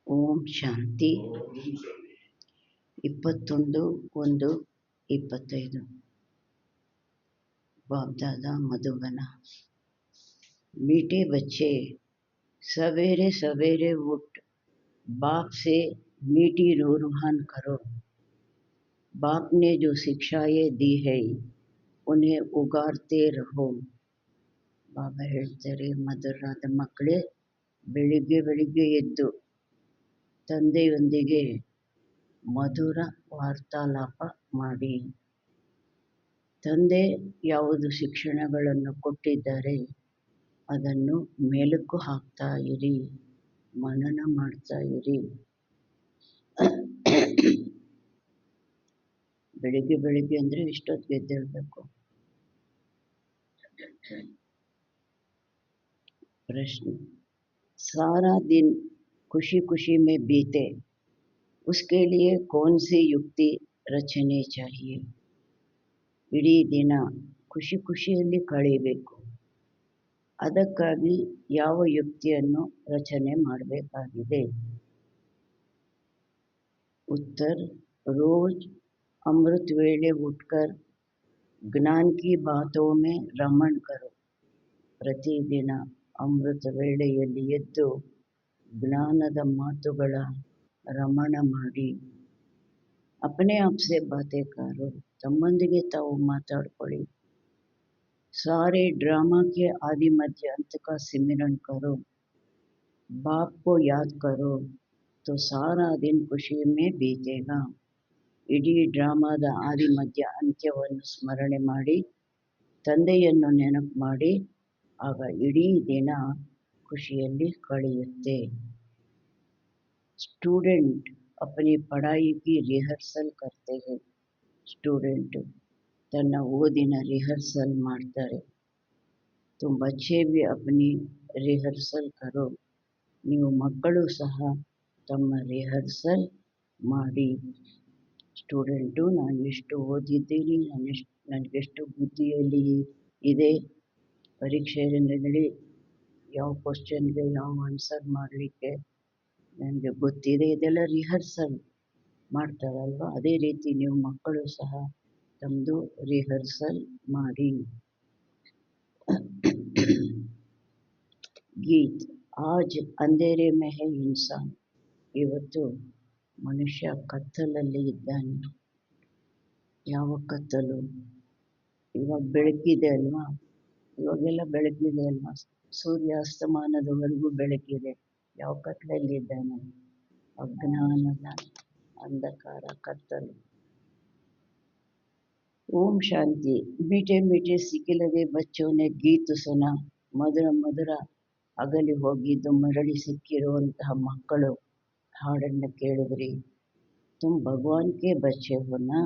ಓಂ ಶಾಂತಿ 21-1-25 बाप-दादा मधुबन। मीठे बच्चे, सवेरे सवेरे उठ बाप से मीठी रूहान करो। बाप ने जो शिक्षाएं दी है उन्हें उगारते रहो। ಬಾಬಾ ಹೇಳ್ತಾರೆ, ಮಧುರಾದ ಮಕ್ಕಳೇ, ಬೆಳಿಗ್ಗೆ ಎದ್ದು ತಂದೆಯೊಂದಿಗೆ ಮಧುರ ವಾರ್ತಾಲಾಪ ಮಾಡಿ. ತಂದೆ ಯಾವುದು ಶಿಕ್ಷಣಗಳನ್ನು ಕೊಟ್ಟಿದ್ದಾರೆ ಅದನ್ನು ಮೆಲುಕು ಹಾಕ್ತಾ ಇರಿ, ಮನನ ಮಾಡ್ತಾ ಇರಿ. ಬೆಳಿಗ್ಗೆ ಅಂದರೆ ಇಷ್ಟೊತ್ತಿಗೆ ಎದ್ದೇಳಬೇಕು. प्रश्न, सारा दिन खुशी खुशी में बीते, उसके लिए कौन सी युक्ति रचनी चाहिए? ಇಡೀ ದಿನ ಖುಷಿ ಖುಷಿಯಲ್ಲಿ ಕಳೆಯಬೇಕು, ಅದಕ್ಕಾಗಿ ಯಾವ ಯುಕ್ತಿಯನ್ನು ರಚನೆ ಮಾಡಬೇಕಾಗಿದೆ? उत्तर, रोज अमृत वेले उठकर ज्ञान की बातों में रमण करो. ಪ್ರತಿದಿನ ಅಮೃತ ವೇಳೆಯಲ್ಲಿ ಎದ್ದು ಜ್ಞಾನದ ಮಾತುಗಳ ರಮಣ ಮಾಡಿ. अपने आप से बातें करो, ತಮ್ಮೊಂದಿಗೆ ತಾವು ಮಾತಾಡ್ಕೊಳ್ಳಿ. सारे ड्रामा के आदि मध्य अंत का सिमरन करो. बाप को याद करो तो सारा दिन खुशी में बीतेगा. ಇಡೀ ಡ್ರಾಮಾದ ಆದಿ ಮಧ್ಯ ಅಂತ್ಯವನ್ನು ಸ್ಮರಣೆ ಮಾಡಿ, ತಂದೆಯನ್ನು ನೆನಪು ಮಾಡಿ, ಆಗ ಇಡೀ ದಿನ ಖುಷಿಯಲ್ಲಿ ಕಳೆಯುತ್ತೆ. स्टूडेंट अपनी पढ़ाई की रिहर्सल करते हैं. स्टूडेंट ತನ್ನ ಓದಿನ ರಿಹರ್ಸಲ್ ಮಾಡ್ತಾರೆ. तुम बच्चे भी अपनी ರಿಹರ್ಸಲ್ करो. ನೀವು ಮಕ್ಕಳು ಸಹ ತಮ್ಮ ರಿಹರ್ಸಲ್ ಮಾಡಿ. ಸ್ಟೂಡೆಂಟು, ನಾನು ಎಷ್ಟು ಓದಿದ್ದೀನಿ, ನನಗೆಷ್ಟು ಬುದ್ಧಿಯಲ್ಲಿ ಇದೆ, ಪರೀಕ್ಷೆಯಲ್ಲಿ ಯಾವ ಕ್ವಶನ್ಗೆ ಯಾವ ಆನ್ಸರ್ ಮಾಡಲಿಕ್ಕೆ ನನಗೆ ಗೊತ್ತಿದೆ, ಇದೆಲ್ಲ ರಿಹರ್ಸಲ್ ಮಾಡ್ತಾರಲ್ವ. ಅದೇ ರೀತಿ ನೀವು ಮಕ್ಕಳು ಸಹ ತಮ್ಮದು ರಿಹರ್ಸಲ್ ಮಾಡಿ. ಗೀತ್, ಆಜ್ ಅಂಧೇರೆ ಮೇ ಹೈ ಇನ್ಸಾನ್. ಇವತ್ತು ಮನುಷ್ಯ ಕತ್ತಲಲ್ಲಿ ಇದ್ದಾನೆ. ಯಾವ ಕತ್ತಲು? ಇವಾಗ ಬೆಳಕಿದೆ ಅಲ್ವಾ, ಇವಾಗೆಲ್ಲ ಬೆಳಕಿದೆ ಅಲ್ವಾ, ಸೂರ್ಯಾಸ್ತಮಾನದವರೆಗೂ ಬೆಳಕಿದೆ. ಯಾವ ಕತ್ತಲಲ್ಲಿದ್ದಾನೆ? ಅಜ್ಞಾನದ ಅಂಧಕಾರ ಕತ್ತಲು. ಓಂ ಶಾಂತಿ. मीठे मीठे ಸಿಕ್ಕಿ ಲಗೆ ಬಚ್ಚೋं ने ಗೀತ್ ಸುನಾ. ಮಧುರ ಅಗಲಿ ಹೋಗಿದ್ದು ಮರಳಿ ಸಿಕ್ಕಿರುವಂತಹ ಮಕ್ಕಳು ಹಾಡನ್ನು ಕೇಳಿದ್ರಿ. ತುಮ್ ಭಗವಾನ್ ಕೆ ಬಚ್ಚೆ ಹೋನಾ,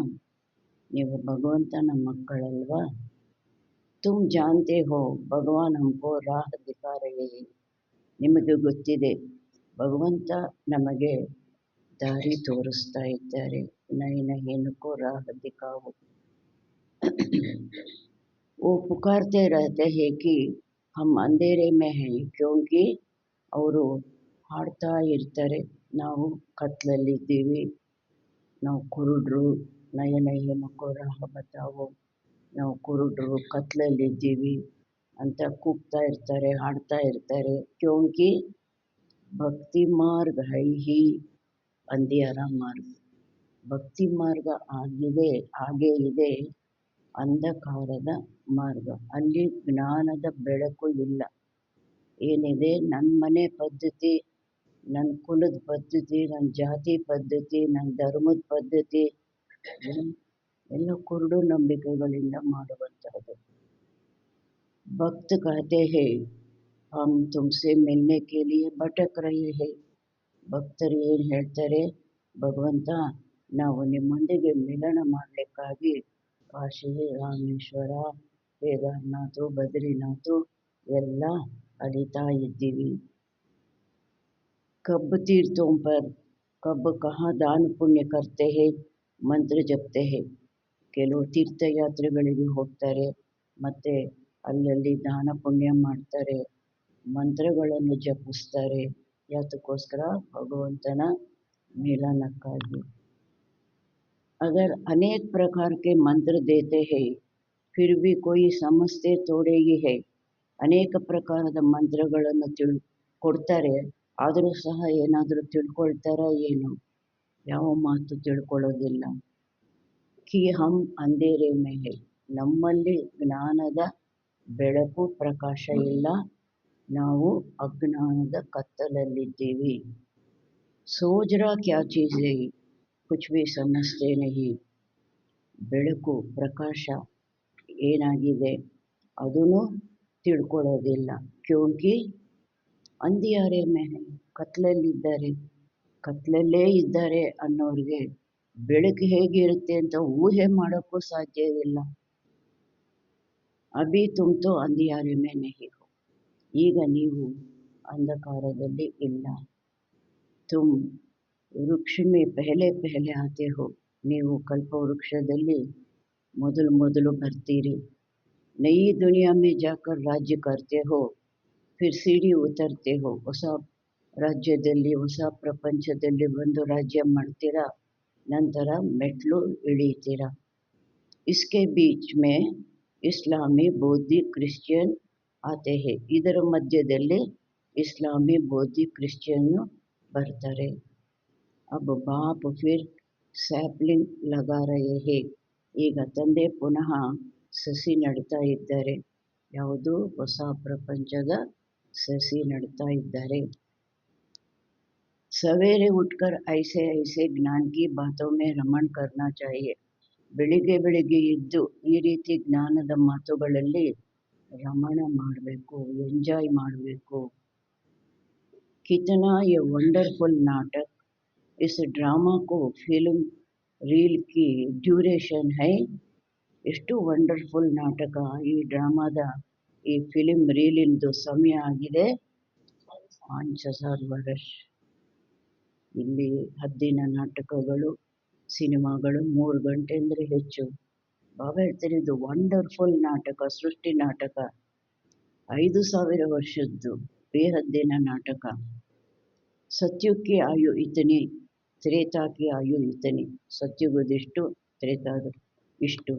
ನೀವು ಭಗವಂತನ ಮಕ್ಕಳಲ್ವಾ. ತುಮ್ ಜಾನ್ತೆ ಹೋ ಭಗವಾನ್ ಹಮ್ಕೋ ರಾಹ್ ದಿಖಾ ರಹೆ ಹೈ. ನಿಮಗೆ ಗೊತ್ತಿದೆ, ಭಗವಂತ ನಮಗೆ ದಾರಿ ತೋರಿಸ್ತಾ ಇದ್ದಾರೆ. ನೈನಕೋ ರಾಹ ದಿಖಾವೋ. वो पुकारते रहते हैं कि हम अंधेरे में हैं, क्योंकि ಅವರು ಹಾಡ್ತಾ ಇರ್ತಾರೆ, ನಾವು ಕತ್ಲಲ್ಲಿದ್ದೀವಿ, ನಾವು ಕುರುಡ್ರು, ನಯನಕೋ ರಾಹ ಬತಾವೋ, ನಾವು ಕುರುಡ್ರು, ಕತ್ಲಲ್ಲಿದ್ದೀವಿ ಅಂತ ಕೂಗ್ತಾ ಇರ್ತಾರೆ, ಹಾಡ್ತಾ ಇರ್ತಾರೆ. ಕ್ಯೋಂಕಿ ಭಕ್ತಿ ಮಾರ್ಗ ಹೈ ಹಿ ಅಂಧಿಯಾರ ಮಾರ್ಗ. ಭಕ್ತಿ ಮಾರ್ಗ ಹಾಗೇ ಇದೆ ಅಂಧಕಾರದ ಮಾರ್ಗ. ಅಲ್ಲಿ ಜ್ಞಾನದ ಬೆಳಕು ಇಲ್ಲ. ಏನಿದೆ, ನನ್ನ ಮನೆ ಪದ್ಧತಿ, ನನ್ನ ಕುಲದ ಪದ್ಧತಿ, ನನ್ನ ಜಾತಿ ಪದ್ಧತಿ, ನನ್ನ ಧರ್ಮದ ಪದ್ಧತಿ ಎಲ್ಲ ಕುರುಡು ನಂಬಿಕೆಗಳಿಂದ ಮಾಡುವಂಥದ್ದು. ಭಕ್ತ कहते हैं हम तुमसे मिलने के लिए भटक रहे हैं. ಭಕ್ತರು ಏನು ಹೇಳ್ತಾರೆ, ಭಗವಂತ ನಾವು ನಿಮ್ಮೊಂದಿಗೆ ಮಿಲನ ಮಾಡಲಿಕ್ಕಾಗಿ ಕಾಶಿ, ರಾಮೇಶ್ವರ, ಕೇದಾರನಾಥ್, ಬದ್ರಿನಾಥ್ ಎಲ್ಲ ಅಲಿತಾ ಇದ್ದೀವಿ. कब तीर्थों पर कब कहाँ दान पुण्य करते हैं, ಮಂತ್ರ ಜಪ್ತೆ ಹೇ. ಕೆಲವು ತೀರ್ಥಯಾತ್ರೆಗಳಿಗೆ ಹೋಗ್ತಾರೆ, ಮತ್ತು ಅಲ್ಲಲ್ಲಿ ದಾನ ಪುಣ್ಯ ಮಾಡ್ತಾರೆ, ಮಂತ್ರಗಳನ್ನು ಜಪಿಸ್ತಾರೆ. ಯಾತಕ್ಕೋಸ್ಕರ? ಭಗವಂತನ मिलनक्काಗಿ। अगर अनेक प्रकार के मंत्र देते हैं फिर भी कोई समझते थोड़े ही है। ಅನೇಕ ಪ್ರಕಾರದ ಮಂತ್ರಗಳನ್ನು ಕೊಡ್ತಾರೆ, ಆದರೂ ಸಹ ಏನಾದರೂ ತಿಳ್ಕೊಳ್ತಾರಾ ಏನು? ಯಾವ ಮಾತು ತಿಳ್ಕೊಳ್ಳೋದಿಲ್ಲ. ಕಿ ಹಮ್ ಅಂಧೇರೆ ಮೇ ಹೈ, ನಮ್ಮಲ್ಲಿ ಜ್ಞಾನದ ಬೆಳಕು ಪ್ರಕಾಶ ಇಲ್ಲ, ನಾವು ಅಜ್ಞಾನದ ಕತ್ತಲಲ್ಲಿದ್ದೀವಿ. ಸೋಚ್ ರಾ ಕ್ಯಾ ಚೀಜ್ ಹೈ ಕುಚ್ ಭಿ ಸಮಜ್ತೆ ನಹಿ, ಬೆಳಕು ಪ್ರಕಾಶ ಏನಾಗಿದೆ ಅದನ್ನು ತಿಳ್ಕೊಳ್ಳೋದಿಲ್ಲ. ಕ್ಯೋಂಕಿ ಅಂಧಿಯಾರೆ ಮೇ ಹೈ, ಕತ್ಲಲ್ಲಿದ್ದಾರೆ. ಕತ್ಲಲ್ಲೇ ಇದ್ದಾರೆ ಅನ್ನೋರಿಗೆ ಬೆಳಕು ಹೇಗಿರುತ್ತೆ ಅಂತ ಊಹೆ ಮಾಡೋಕ್ಕೂ ಸಾಧ್ಯವಿಲ್ಲ. ಅಭಿ ತುಮ್ ತೋ ಅಂಧಿಯಾರೆ ಮೇ ನಹಿ ಹೋ, ಈಗ ನೀವು ಅಂಧಕಾರದಲ್ಲಿ ಇಲ್ಲ. ತುಮ್ ವೃಕ್ಷ ಮೇ ಪೆಹಲೆ ಪೆಹಲೆ ಆತೆ ಹೋ, ನೀವು ಕಲ್ಪವೃಕ್ಷದಲ್ಲಿ ಮೊದಲು ಬರ್ತೀರಿ. ನಯಿ ದುನಿಯಾ ಮೇ ಜಾಕರ್ ರಾಜ್ಯ ಕರ್ತೆ ಹೋ, ಫಿರ್ ಸೀಡಿ ಉತರ್ತೆ ಹೋ, ಹೊಸ ರಾಜ್ಯದಲ್ಲಿ ಹೊಸ ಪ್ರಪಂಚದಲ್ಲಿ ಬಂದು ರಾಜ್ಯ ಮಾಡ್ತೀರಾ, ನಂತರ ಮೆಟ್ಲು ಇಳಿತೀರಾ. ಇಸ್ಕೆ ಬೀಚ್ ಮೇ ಇಸ್ಲಾಮಿ ಬೌದ್ಧಿ ಕ್ರಿಶ್ಚಿಯನ್ ಆತೆ ಹೇ, ಇದರ ಮಧ್ಯದಲ್ಲಿ ಇಸ್ಲಾಮಿ ಬೌದ್ಧಿ ಕ್ರಿಶ್ಚಿಯನ್ನು ಬರ್ತಾರೆ. ಅಬ್ ಬಾಪ್ ಫಿರ್ ಸ್ಯಾಪ್ಲಿಂಗ್ ಲಗಾ ರಹೆ ಹೇ, ಈಗ ತಂದೆ ಪುನಃ ಸಸಿ ನೆಡ್ತಾ ಇದ್ದಾರೆ. ಯಾವುದು? ಹೊಸ ಪ್ರಪಂಚದ ಸಸಿ ನೆಡ್ತಾ ಇದ್ದಾರೆ. ಸವೇರೆ ಉಠ್ಕರ್ ಐಸೆ ಐಸೆ ಜ್ಞಾನ್ ಕಿ ಬಾತೋ ಮೇ ರಮಣ್ ಕರ್ನಾ ಚಾಹಿಯೆ, ಬೆಳಿಗ್ಗೆ ಎದ್ದು ಈ ರೀತಿ ಜ್ಞಾನದ ಮಾತುಗಳಲ್ಲಿ ರಮಣ ಮಾಡಬೇಕು, ಎಂಜಾಯ್ ಮಾಡಬೇಕು. ಕಿತನಾ ಯೆ ವಂಡರ್ಫುಲ್ ನಾಟಕ್, ಇಸ್ ಡ್ರಾಮಾ ಕೋ ಫಿಲ್ಮ್ ರೀಲ್ ಕಿ ಡ್ಯೂರೇಷನ್ ಹೈ, ಎಷ್ಟು ವಂಡರ್ಫುಲ್ ನಾಟಕ ಈ ಡ್ರಾಮಾದ, ಈ ಫಿಲ್ಮ್ ರೀಲಿಂದು ಸಮಯ ಆಗಿದೆ 5000 ವರ್ಷ. ಇಲ್ಲಿ ಹದ್ದಿನ ನಾಟಕಗಳು, ಸಿನಿಮಾಗಳು 3 ಗಂಟೆ ಅಂದರೆ ಹೆಚ್ಚು. ಬಾಬಾ ಹೇಳ್ತಾರೆ ಇದು ವಂಡರ್ಫುಲ್ ನಾಟಕ, ಸೃಷ್ಟಿ ನಾಟಕ, 5000 ವರ್ಷದ್ದು ಬೇಹದ್ದಿನ ನಾಟಕ. ಸತ್ಯುಗ್ ಕಿ ಆಯು ಇತನಿ, ತ್ರೇತಾ ಕಿ ಆಯು ಇತನಿ, ಸತ್ಯುಗದಿಷ್ಟು, ತ್ರೇತಾದ ಇಷ್ಟು.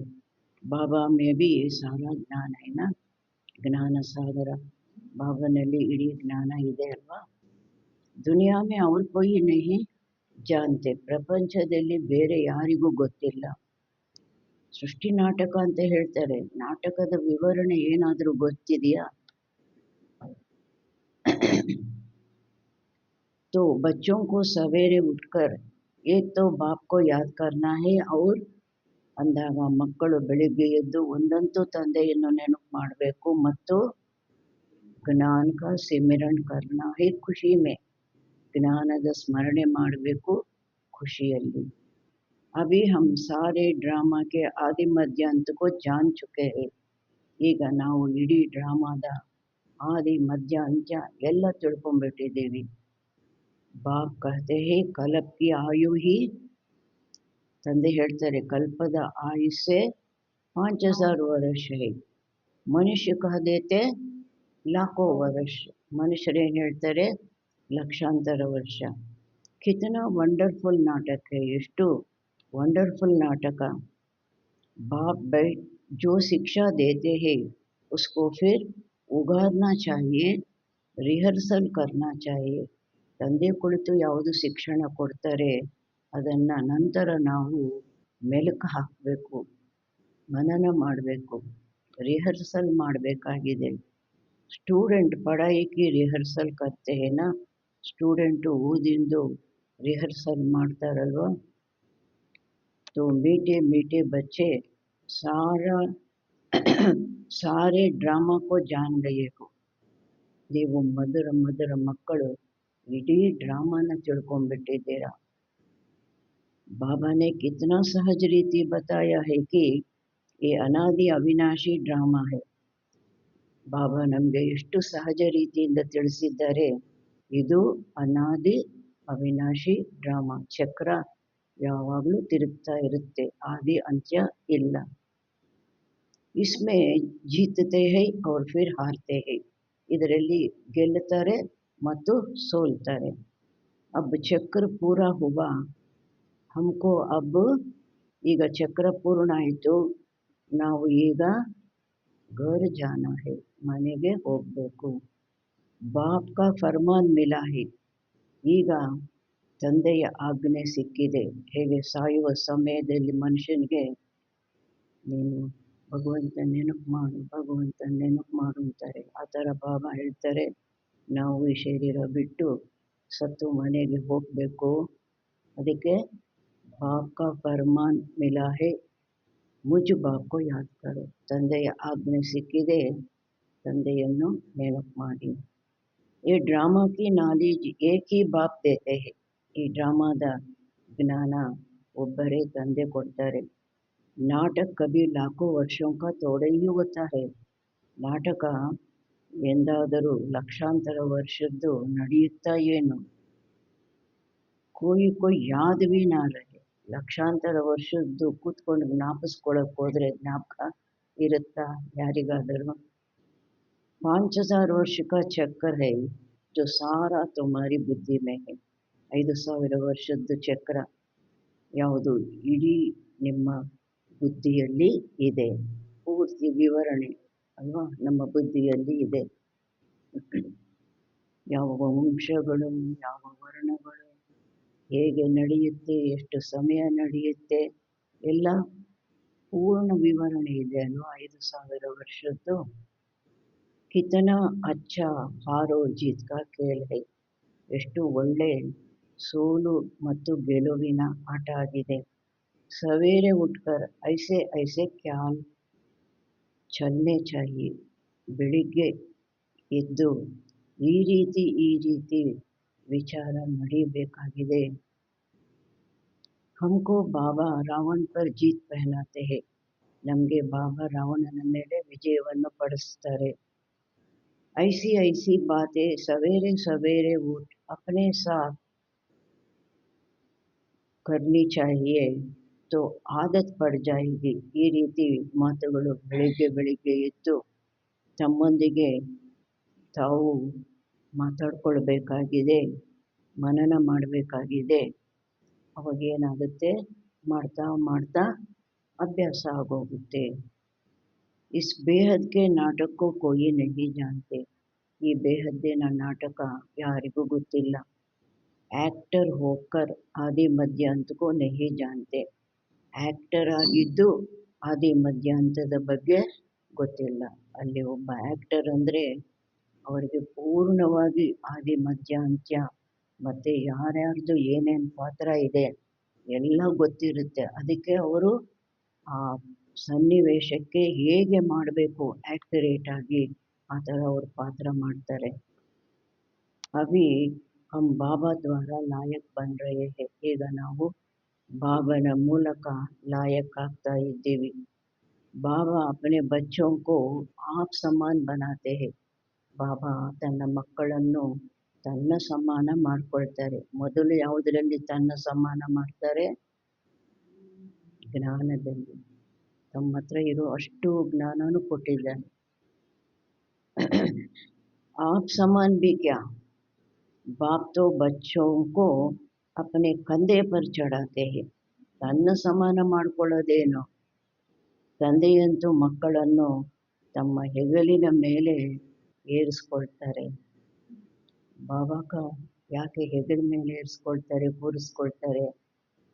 ಬಾಬಾ ಮೇ ಬಿ ಸಾರಾ ಜ್ಞಾನ ಏನ, ಜ್ಞಾನ ಸಾಗರ, ಬಾಬಾನಲ್ಲಿ ಇಡೀ ಜ್ಞಾನ ಇದೆ ಅಲ್ವಾ. ದುನಿಯಾ ಮೇ ಅವ್ರ ಕೋಯಿ ನಹಿ ಜಾನ್ತೆ, ಪ್ರಪಂಚದಲ್ಲಿ ಬೇರೆ ಯಾರಿಗೂ ಗೊತ್ತಿಲ್ಲ. ಸೃಷ್ಟಿ ನಾಟಕ ಅಂತ ಹೇಳ್ತಾರೆ, ನಾಟಕದ ವಿವರಣೆ ಏನಾದರೂ ಗೊತ್ತಿದೆಯಾ? तो बच्चों को सवेरे उठकर एक तो बाप को याद करना है और ಅಂದಾಗ ಮಕ್ಕಳು ಬೆಳಿಗ್ಗೆ ಎದ್ದು ಒಂದಂತೂ ತಂದೆಯನ್ನು ನೆನಪು ಮಾಡಬೇಕು ಮತ್ತು ಜ್ಞಾನ ಕಾ ಸಿಮರನ್ ಕರ್ನಾ ಹೈ ಖುಷಿ ಮೇ, ಜ್ಞಾನದ ಸ್ಮರಣೆ ಮಾಡಬೇಕು ಖುಷಿಯಲ್ಲಿ. ಅಭಿ ಹಮ್ ಸಾರೆ ಡ್ರಾಮಾಕ್ಕೆ ಆದಿ ಮಧ್ಯ ಅಂತಕೋ ಜಾನ್ ಚುಕೆ ಹೈ, ಈಗ ನಾವು ಇಡೀ ಡ್ರಾಮಾದ ಆದಿ ಮಧ್ಯ ಅಂತ್ಯ ಎಲ್ಲ ತಿಳ್ಕೊಂಡ್ಬಿಟ್ಟಿದ್ದೀವಿ. ಬಾಪ್ ಕಹತೆ ಹೈ ಕಲ್ಪ್ ಕಿ ಆಯು ಹಿ, ತಂದೆ ಹೇಳ್ತಾರೆ ಕಲ್ಪದ ಆಯುಸ್ಸೆ 5000 ವರ್ಷ ಹೈ. ಮನುಷ್ಯ ಕಹ ದೇತೆ ಲಾಖೋ ವರ್ಷ, ಮನುಷ್ಯರೇನು ಹೇಳ್ತಾರೆ ಲಕ್ಷಾಂತರ ವರ್ಷ. ಕಿತನಾ ವಂಡರ್ಫುಲ್ ನಾಟಕ ಹೈ, ಎಷ್ಟು ವಂಡರ್ಫುಲ್ ನಾಟಕ. ಬಾಪ್ ಬೈಟ್ ಜೋ ಶಿಕ್ಷಾ ದೇತೆ ಹೈ ಉಸ್ಕೋ ಫಿರ್ ಉಗಾರ್ನಾ ಚಾಹಿಯೆ, ರಿಹರ್ಸಲ್ ಕರ್ನಾ ಚಾಹಿಯೆ. ತಂದೆ ಕುಳಿತು ಯಾವುದು ಶಿಕ್ಷಣ ಕೊಡ್ತಾರೆ ಅದನ್ನು ನಂತರ ನಾವು ಮೆಲುಕು ಹಾಕಬೇಕು, ಮನನ ಮಾಡಬೇಕು, ರಿಹರ್ಸಲ್ ಮಾಡಬೇಕಾಗಿದೆ. ಸ್ಟೂಡೆಂಟ್ ಪಢಾಯಿ ಕಿ ರಿಹರ್ಸಲ್ ಕರ್ತೆ ಹೇನ, ಸ್ಟೂಡೆಂಟು ಓದಿಂದು ರಿಹರ್ಸಲ್ ಮಾಡ್ತಾರಲ್ವ. तो मीठे मीठे बच्चे सारे ड्रामा को जान गए हो, ನೀವು ಮಧುರ ಮಕ್ಕಳು ಇಡೀ ಡ್ರಾಮಾನ ತಿಳ್ಕೊಂಡ್ಬಿಟ್ಟಿದ್ದೀರಾ. बाबा ने कितना सहज रीति बताया है कि ये अनादि अविनाशी ड्रामा है. ಬಾಬಾ ನಮಗೆ ಎಷ್ಟು ಸಹಜ ರೀತಿಯಿಂದ ತಿಳಿಸಿದ್ದಾರೆ, ಇದು ಅನಾದಿ ಅವಿನಾಶಿ ಡ್ರಾಮಾ, ಚಕ್ರ ಯಾವಾಗಲೂ ತಿರುಗ್ತಾ ಇರುತ್ತೆ, ಆದಿ ಅಂತ್ಯ ಇಲ್ಲ. ಇಸ್ಮೇ ಜೀತತೆ ಹೈ ಔರ್ ಫಿರ್ ಹಾರ್ತೆ ಹೈ, ಇದರಲ್ಲಿ ಗೆಲ್ಲುತ್ತಾರೆ ಮತ್ತು ಸೋಲ್ತಾರೆ. ಅಬ್ ಚಕ್ರ ಪೂರ ಹುವಾ ಹಮ್ಕೋ ಅಬ್ ಈಗ ಚಕ್ರ ಪೂರ್ಣ ಆಯಿತು, ನಾವು ಈಗ ಘರ್ ಜಾನಾ ಹೈ ಮನೆಗೆ ಹೋಗಬೇಕು. ಬಾಪ್ ಕಾ ಫರ್ಮಾನ್ ಮಿಲಾ ಹೈ ಈಗ ತಂದೆಯ ಆಜ್ಞೆ ಸಿಕ್ಕಿದೆ. ಹೇಗೆ ಸಾಯುವ ಸಮಯದಲ್ಲಿ ಮನುಷ್ಯನಿಗೆ ನೀನು ಭಗವಂತನ ನೆನಪು ಮಾಡು, ಭಗವಂತನ ನೆನಪು ಮಾಡು ಅಂತಾರೆ. ಆ ಥರ ಬಾಬಾ ಹೇಳ್ತಾರೆ, ನಾವು ಈ ಶರೀರ ಬಿಟ್ಟು ಸತ್ತು ಮನೆಗೆ ಹೋಗಬೇಕು. ಅದಕ್ಕೆ ಬಾಪ್ ಕಾ ಫರ್ಮಾನ್ ಮಿಲಾ ಹೈ ಮುಜ್ ಬಾಪ್ ಕೋ ಯಾದ್ ಕರೋ, ತಂದೆಯ ಆಜ್ಞೆ ಸಿಕ್ಕಿದೆ, ತಂದೆಯನ್ನು ನೆನಪು ಮಾಡಿ. ಈ ಡ್ರಾಮಾ ಕಿ ನಾಲೆಜ್ ಏಕ್ ಹಿ ಬಾಪ್ ದೇತೆ ಹೈ, ಈ ಡ್ರಾಮಾದ ಜ್ಞಾನ ಒಬ್ಬರೇ ತಂದೆ ಕೊಡ್ತಾರೆ. ನಾಟಕ ಕಭಿ ಲಾಖೋ ವರ್ಷೋं का थोड़ा ही होता है, ನಾಟಕ ಎಂದಾದರೂ ಲಕ್ಷಾಂತರ ವರ್ಷದ್ದು ನಡೆಯುತ್ತಾ ಏನು? कोई याद भी ना रहे, ಲಕ್ಷಾಂತರ ವರ್ಷದ್ದು ಕೂತ್ಕೊಂಡು ಜ್ಞಾಪಿಸ್ಕೊಳ್ಳೋಕೆ ಹೋದರೆ ಜ್ಞಾಪಕ ಇರುತ್ತಾ ಯಾರಿಗಾದರೂ? 5000 ವರ್ಷ का चक्कर है जो सारा तुम्हारी बुद्धि में है, 5000 ವರ್ಷದ್ದು ಚಕ್ರ ಯಾವುದು ಇಡೀ ನಿಮ್ಮ ಬುದ್ಧಿಯಲ್ಲಿ ಇದೆ. ಪೂರ್ತಿ ವಿವರಣೆ ಅಲ್ವಾ ನಮ್ಮ ಬುದ್ಧಿಯಲ್ಲಿ ಇದೆ. ಯಾವ ವಂಶಗಳು, ಯಾವ ವರ್ಣಗಳು, ಹೇಗೆ ನಡೆಯುತ್ತೆ, ಎಷ್ಟು ಸಮಯ ನಡೆಯುತ್ತೆ, ಎಲ್ಲ ಪೂರ್ಣ ವಿವರಣೆ ಇದೆ ಅಲ್ವಾ 5000 ವರ್ಷದ್ದು. ಕಿತನಾ ಅಚ್ಚಾ ಹಾರೋ ಜೀತ್ ಕಾ ಖೇಲ್ ಹೈ, ಎಷ್ಟು ಒಳ್ಳೆ ಸೋಲು ಮತ್ತು ಗೆಲುವಿನ ಆಟ ಆಗಿದೆ. ಸವೇರೆ ಉಟ್ಕರ್ ಐಸೆ ಐಸೆ ಖ್ಯಾಲ್ ಚಲ್ನೆ ಚಾಹಿಯೆ, ಬೆಳಿಗ್ಗೆ ಎದ್ದು ಈ ರೀತಿ ವಿಚಾರ ನಡೀಬೇಕಾಗಿದೆ. ಹಮ್ಕೋ ಬಾಬಾ ರಾವಣ್ ಪರ್ ಜೀತ್ ಪಹನಾತೆ ಹೈ, ನಮಗೆ ಬಾಬಾ ರಾವಣನ ಮೇಲೆ ವಿಜಯವನ್ನು ಪಡಿಸ್ತಾರೆ. ಐಸಿ ಬಾತೆ ಸವೇರೆ ಉಠ್ ಅಪನೆ ಸಾಥ್ ಕರ್ನಿ ಚಾಹಿಯೆ ತೋ ಆದತ್ ಪಡ್ ಜಾಯೇಗಿ, ಈ ರೀತಿ ಮಾತುಗಳು ಬೆಳಿಗ್ಗೆ ಎದ್ದು ತಮ್ಮೊಂದಿಗೆ ತಾವು ಮಾತಾಡ್ಕೊಳ್ಬೇಕಾಗಿದೆ, ಮನನ ಮಾಡಬೇಕಾಗಿದೆ. ಅವಾಗೇನಾಗುತ್ತೆ, ಮಾಡ್ತಾ ಅಭ್ಯಾಸ ಆಗೋಗುತ್ತೆ. ಇಸ್ ಬೇಹದ್ ಕೆ ನಾಟಕ ಕೋ ಕೋಯಿ ನಹೀ ಜಾನ್ತೆ, ಈ ಬೇಹದ್ದಿನ ನಾಟಕ ಯಾರಿಗೂ ಗೊತ್ತಿಲ್ಲ. ಆ್ಯಕ್ಟರ್ ಹೋಕರ್ ಆದಿ ಮಧ್ಯ ಅಂತಕೋ ನಹೀ ಜಾನ್ತೆ, ಆ್ಯಕ್ಟರ್ ಆಗಿದ್ದು ಆದಿ ಮಧ್ಯ ಅಂತದ ಬಗ್ಗೆ ಗೊತ್ತಿಲ್ಲ. ಅಲ್ಲಿ ಒಬ್ಬ ಆ್ಯಕ್ಟರ್ ಅಂದರೆ ಅವರಿಗೆ ಪೂರ್ಣವಾಗಿ ಆದಿ ಮಧ್ಯ ಅಂತ್ಯ ಮತ್ತು ಯಾರ್ಯಾರ್ದು ಏನೇನು ಪಾತ್ರ ಇದೆ ಎಲ್ಲ ಗೊತ್ತಿರುತ್ತೆ. ಅದಕ್ಕೆ ಅವರು ಆ ಸನ್ನಿವೇಶಕ್ಕೆ ಹೇಗೆ ಮಾಡಬೇಕು ಆ್ಯಕ್ಯುರೇಟ್ ಆಗಿ ಆ ಥರ ಅವರು ಪಾತ್ರ ಮಾಡ್ತಾರೆ. ಅಭಿ ಹಮ್ ಬಾಬಾ ದ್ವಾರ ಲಾಯಕ್ ಬನ್ ರಹೆ ಹೈ, ಈಗ ನಾವು ಬಾಬನ ಮೂಲಕ ಲಾಯಕ್ ಆಗ್ತಾ ಇದ್ದೀವಿ. ಬಾಬಾ ಅಪನೆ ಬಚ್ಚೋಂ ಕೋ ಆಪ್ ಸಮಾನ್ ಬನಾತೆ ಹೈ, ಬಾಬಾ ತನ್ನ ಮಕ್ಕಳನ್ನು ತನ್ನ ಸಮಾನ ಮಾಡ್ಕೊಳ್ತಾರೆ. ಮೊದಲು ಯಾವುದರಲ್ಲಿ ತನ್ನ ಸಮಾನ ಮಾಡ್ತಾರೆ? ಜ್ಞಾನದಲ್ಲಿ. ತಮ್ಮ ಹತ್ರ ಇರೋ ಅಷ್ಟು ಜ್ಞಾನನೂ ಕೊಟ್ಟಿದ್ದಾನೆ. आप समान भी क्या, बाप तो बच्चों को अपने कंधे पर चढ़ाते हैं, ತನ್ನ ಸಮಾನ ಮಾಡ್ಕೊಳ್ಳೋದೇನು? ತಂದೆಯಂತೂ ಮಕ್ಕಳನ್ನು ತಮ್ಮ ಹೆಗಲಿನ ಮೇಲೆ ಏರಿಸ್ಕೊಳ್ತಾರೆ. ಬಾಬಾಕ ಯಾಕೆ ಹೆಗಲ ಮೇಲೆ ಏರಿಸ್ಕೊಳ್ತಾರೆ, ಕೂರಿಸ್ಕೊಳ್ತಾರೆ?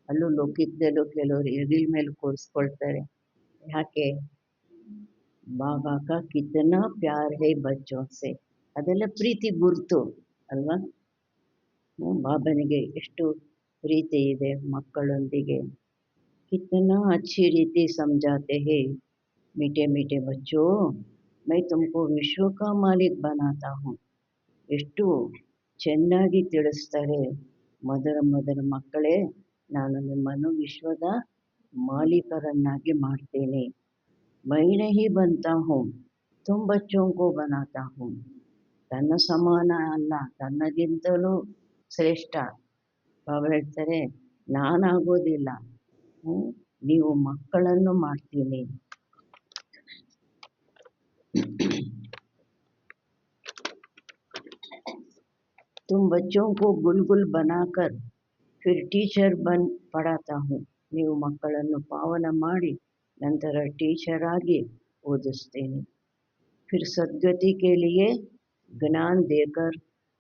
ಅಲ್ಲೂ ಲೌಕಿಕದಲ್ಲೂ ಕೆಲವರು ಹೆಗಲ ಮೇಲೆ ಕೂರಿಸ್ಕೊಳ್ತಾರೆ. ಯಾಕೆ? ಬಾಬಾ ಕಾ ಕಿತನಾ ಪ್ಯಾರ್ ಹೈ ಬಚ್ಚೋಂ ಸೆ, ಅದೆಲ್ಲ ಪ್ರೀತಿ ಗುರುತು ಅಲ್ವಾ? ಬಾಬನಿಗೆ ಎಷ್ಟು ಪ್ರೀತಿ ಇದೆ ಮಕ್ಕಳೊಂದಿಗೆ. ಕಿತನಾ ಅಚ್ಚಿ ರೀತಿ ಸಮझाते हैं, मीठे मीठे बच्चों मैं तुमको विश्व का मालिक बनाता हूँ, ಎಷ್ಟು ಚೆನ್ನಾಗಿ ತಿಳಿಸ್ತಾರೆ. ಮದರ ಮಕ್ಕಳೇ, ನಾನು ನಿಮ್ಮನ್ನು ವಿಶ್ವದ ಮಾಲೀಕರನ್ನಾಗಿ ಮಾಡ್ತೇನೆ. मैं नहीं बनता हूँ, तुम बच्चों को बनाता हूँ, ತನ್ನ ಸಮಾನ ಅಲ್ಲ, ತನ್ನಗಿಂತಲೂ ಶ್ರೇಷ್ಠ. ಬಾಬಾ ಹೇಳ್ತಾರೆ, ನಾನಾಗೋದಿಲ್ಲ, ನೀವು ಮಕ್ಕಳನ್ನು ಮಾಡ್ತೀನಿ. तुम बच्चों को गुलगुल बनाकर फिर टीचर बन पढ़ाता हूँ. ನೀವು ಮಕ್ಕಳನ್ನು ಪಾವನ ಮಾಡಿ ನಂತರ ಟೀಚರ್ ಆಗಿ ಓದಿಸ್ತೀನಿ. फिर सद्गति के लिए ज्ञान देकर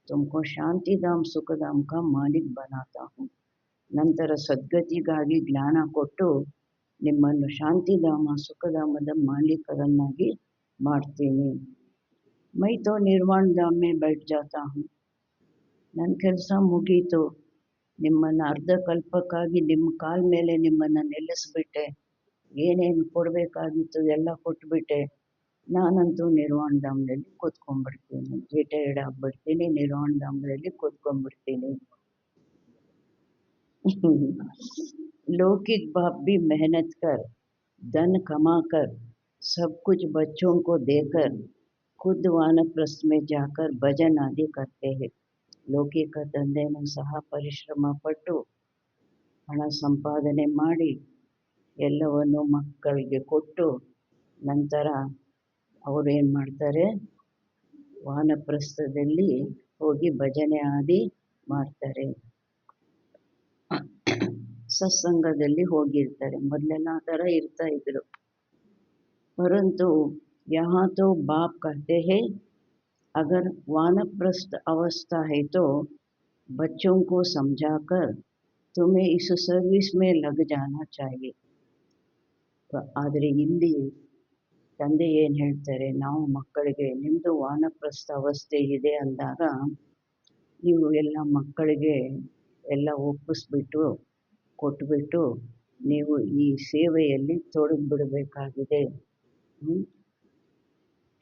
तुमको शांतिधाम सुखधाम का मालिक बनाता हूँ. ನಂತರ ಸದ್ಗತಿಗಾಗಿ ಜ್ಞಾನ ಕೊಟ್ಟು ನಿಮ್ಮನ್ನು ಶಾಂತಿಧಾಮ ಸುಖಧಾಮದ ಮಾಲೀಕರನ್ನಾಗಿ ಮಾಡ್ತೀನಿ. ಮೈ ತೋ ನಿರ್ವಾಣ ಧಾಮ್ ಮೇ बैठ जाता हूँ. ನನ್ನ ಕೆಲಸ ಮುಗೀತು, ನಿಮ್ಮನ್ನು ಅರ್ಧ ಕಲ್ಪಕ್ಕಾಗಿ ನಿಮ್ಮ ಕಾಲ ಮೇಲೆ ನಿಮ್ಮನ್ನು ನಿಲ್ಲಿಸ್ಬಿಟ್ಟೆ, ಏನೇನು ಕೊಡಬೇಕಾಗಿತ್ತು ಎಲ್ಲ ಕೊಟ್ಬಿಟ್ಟೆ, ನಾನಂತೂ ನಿರ್ವಾಣ ಧಾಮದಲ್ಲಿ ಕೂತ್ಕೊಂಡ್ಬಿಡ್ತೀನಿ, ರಿಟೈರ್ಡ್ ಆಗಿಬಿಡ್ತೀನಿ, ನಿರ್ವಾಣ ಧಾಮದಲ್ಲಿ ಕೂತ್ಕೊಂಡ್ಬಿಡ್ತೀನಿ. लौकिक बाप भी मेहनत कर धन कमा कर सब कुछ बच्चों को देकर खुद वानप्रस्थ में जाकर भजन आदि करते हैं. ಲೌಕಿಕ ತಂದೆನೂ ಸಹ ಪರಿಶ್ರಮ ಪಟ್ಟು ಹಣ ಸಂಪಾದನೆ ಮಾಡಿ ಎಲ್ಲವನ್ನು ಮಕ್ಕಳಿಗೆ ಕೊಟ್ಟು ನಂತರ ಅವರೇನು ಮಾಡ್ತಾರೆ, ವಾನಪ್ರಸ್ಥದಲ್ಲಿ ಹೋಗಿ ಭಜನೆ ಆದಿ ಮಾಡ್ತಾರೆ, ಸತ್ಸಂಗದಲ್ಲಿ ಹೋಗಿರ್ತಾರೆ. ಮೊದಲೆಲ್ಲ ಆ ಥರ ಇರ್ತಾ ಇದ್ರು. परंतु यहाँ तो बाप कहते हैं अगर वानप्रस्थ अवस्था है तो बच्चों को समझाकर तुम्हें इस सर्विस में लग जाना चाहिए. ಆದರೆ ಇಲ್ಲಿ ತಂದೆ ಏನು ಹೇಳ್ತಾರೆ, ನಾವು ಮಕ್ಕಳಿಗೆ ನಿಮ್ಮದು ವಾನಪ್ರಸ್ಥ ಅವಸ್ಥೆ ಇದೆ ಅಂದಾಗ ನೀವು ಎಲ್ಲ ಮಕ್ಕಳಿಗೆ ಎಲ್ಲ ಒಪ್ಪಿಸ್ಬಿಟ್ಟು ಕೊಟ್ಬಿಟ್ಟು ನೀವು ಈ ಸೇವೆಯಲ್ಲಿ ತೊಡಗಿಬಿಡಬೇಕಾಗಿದೆ.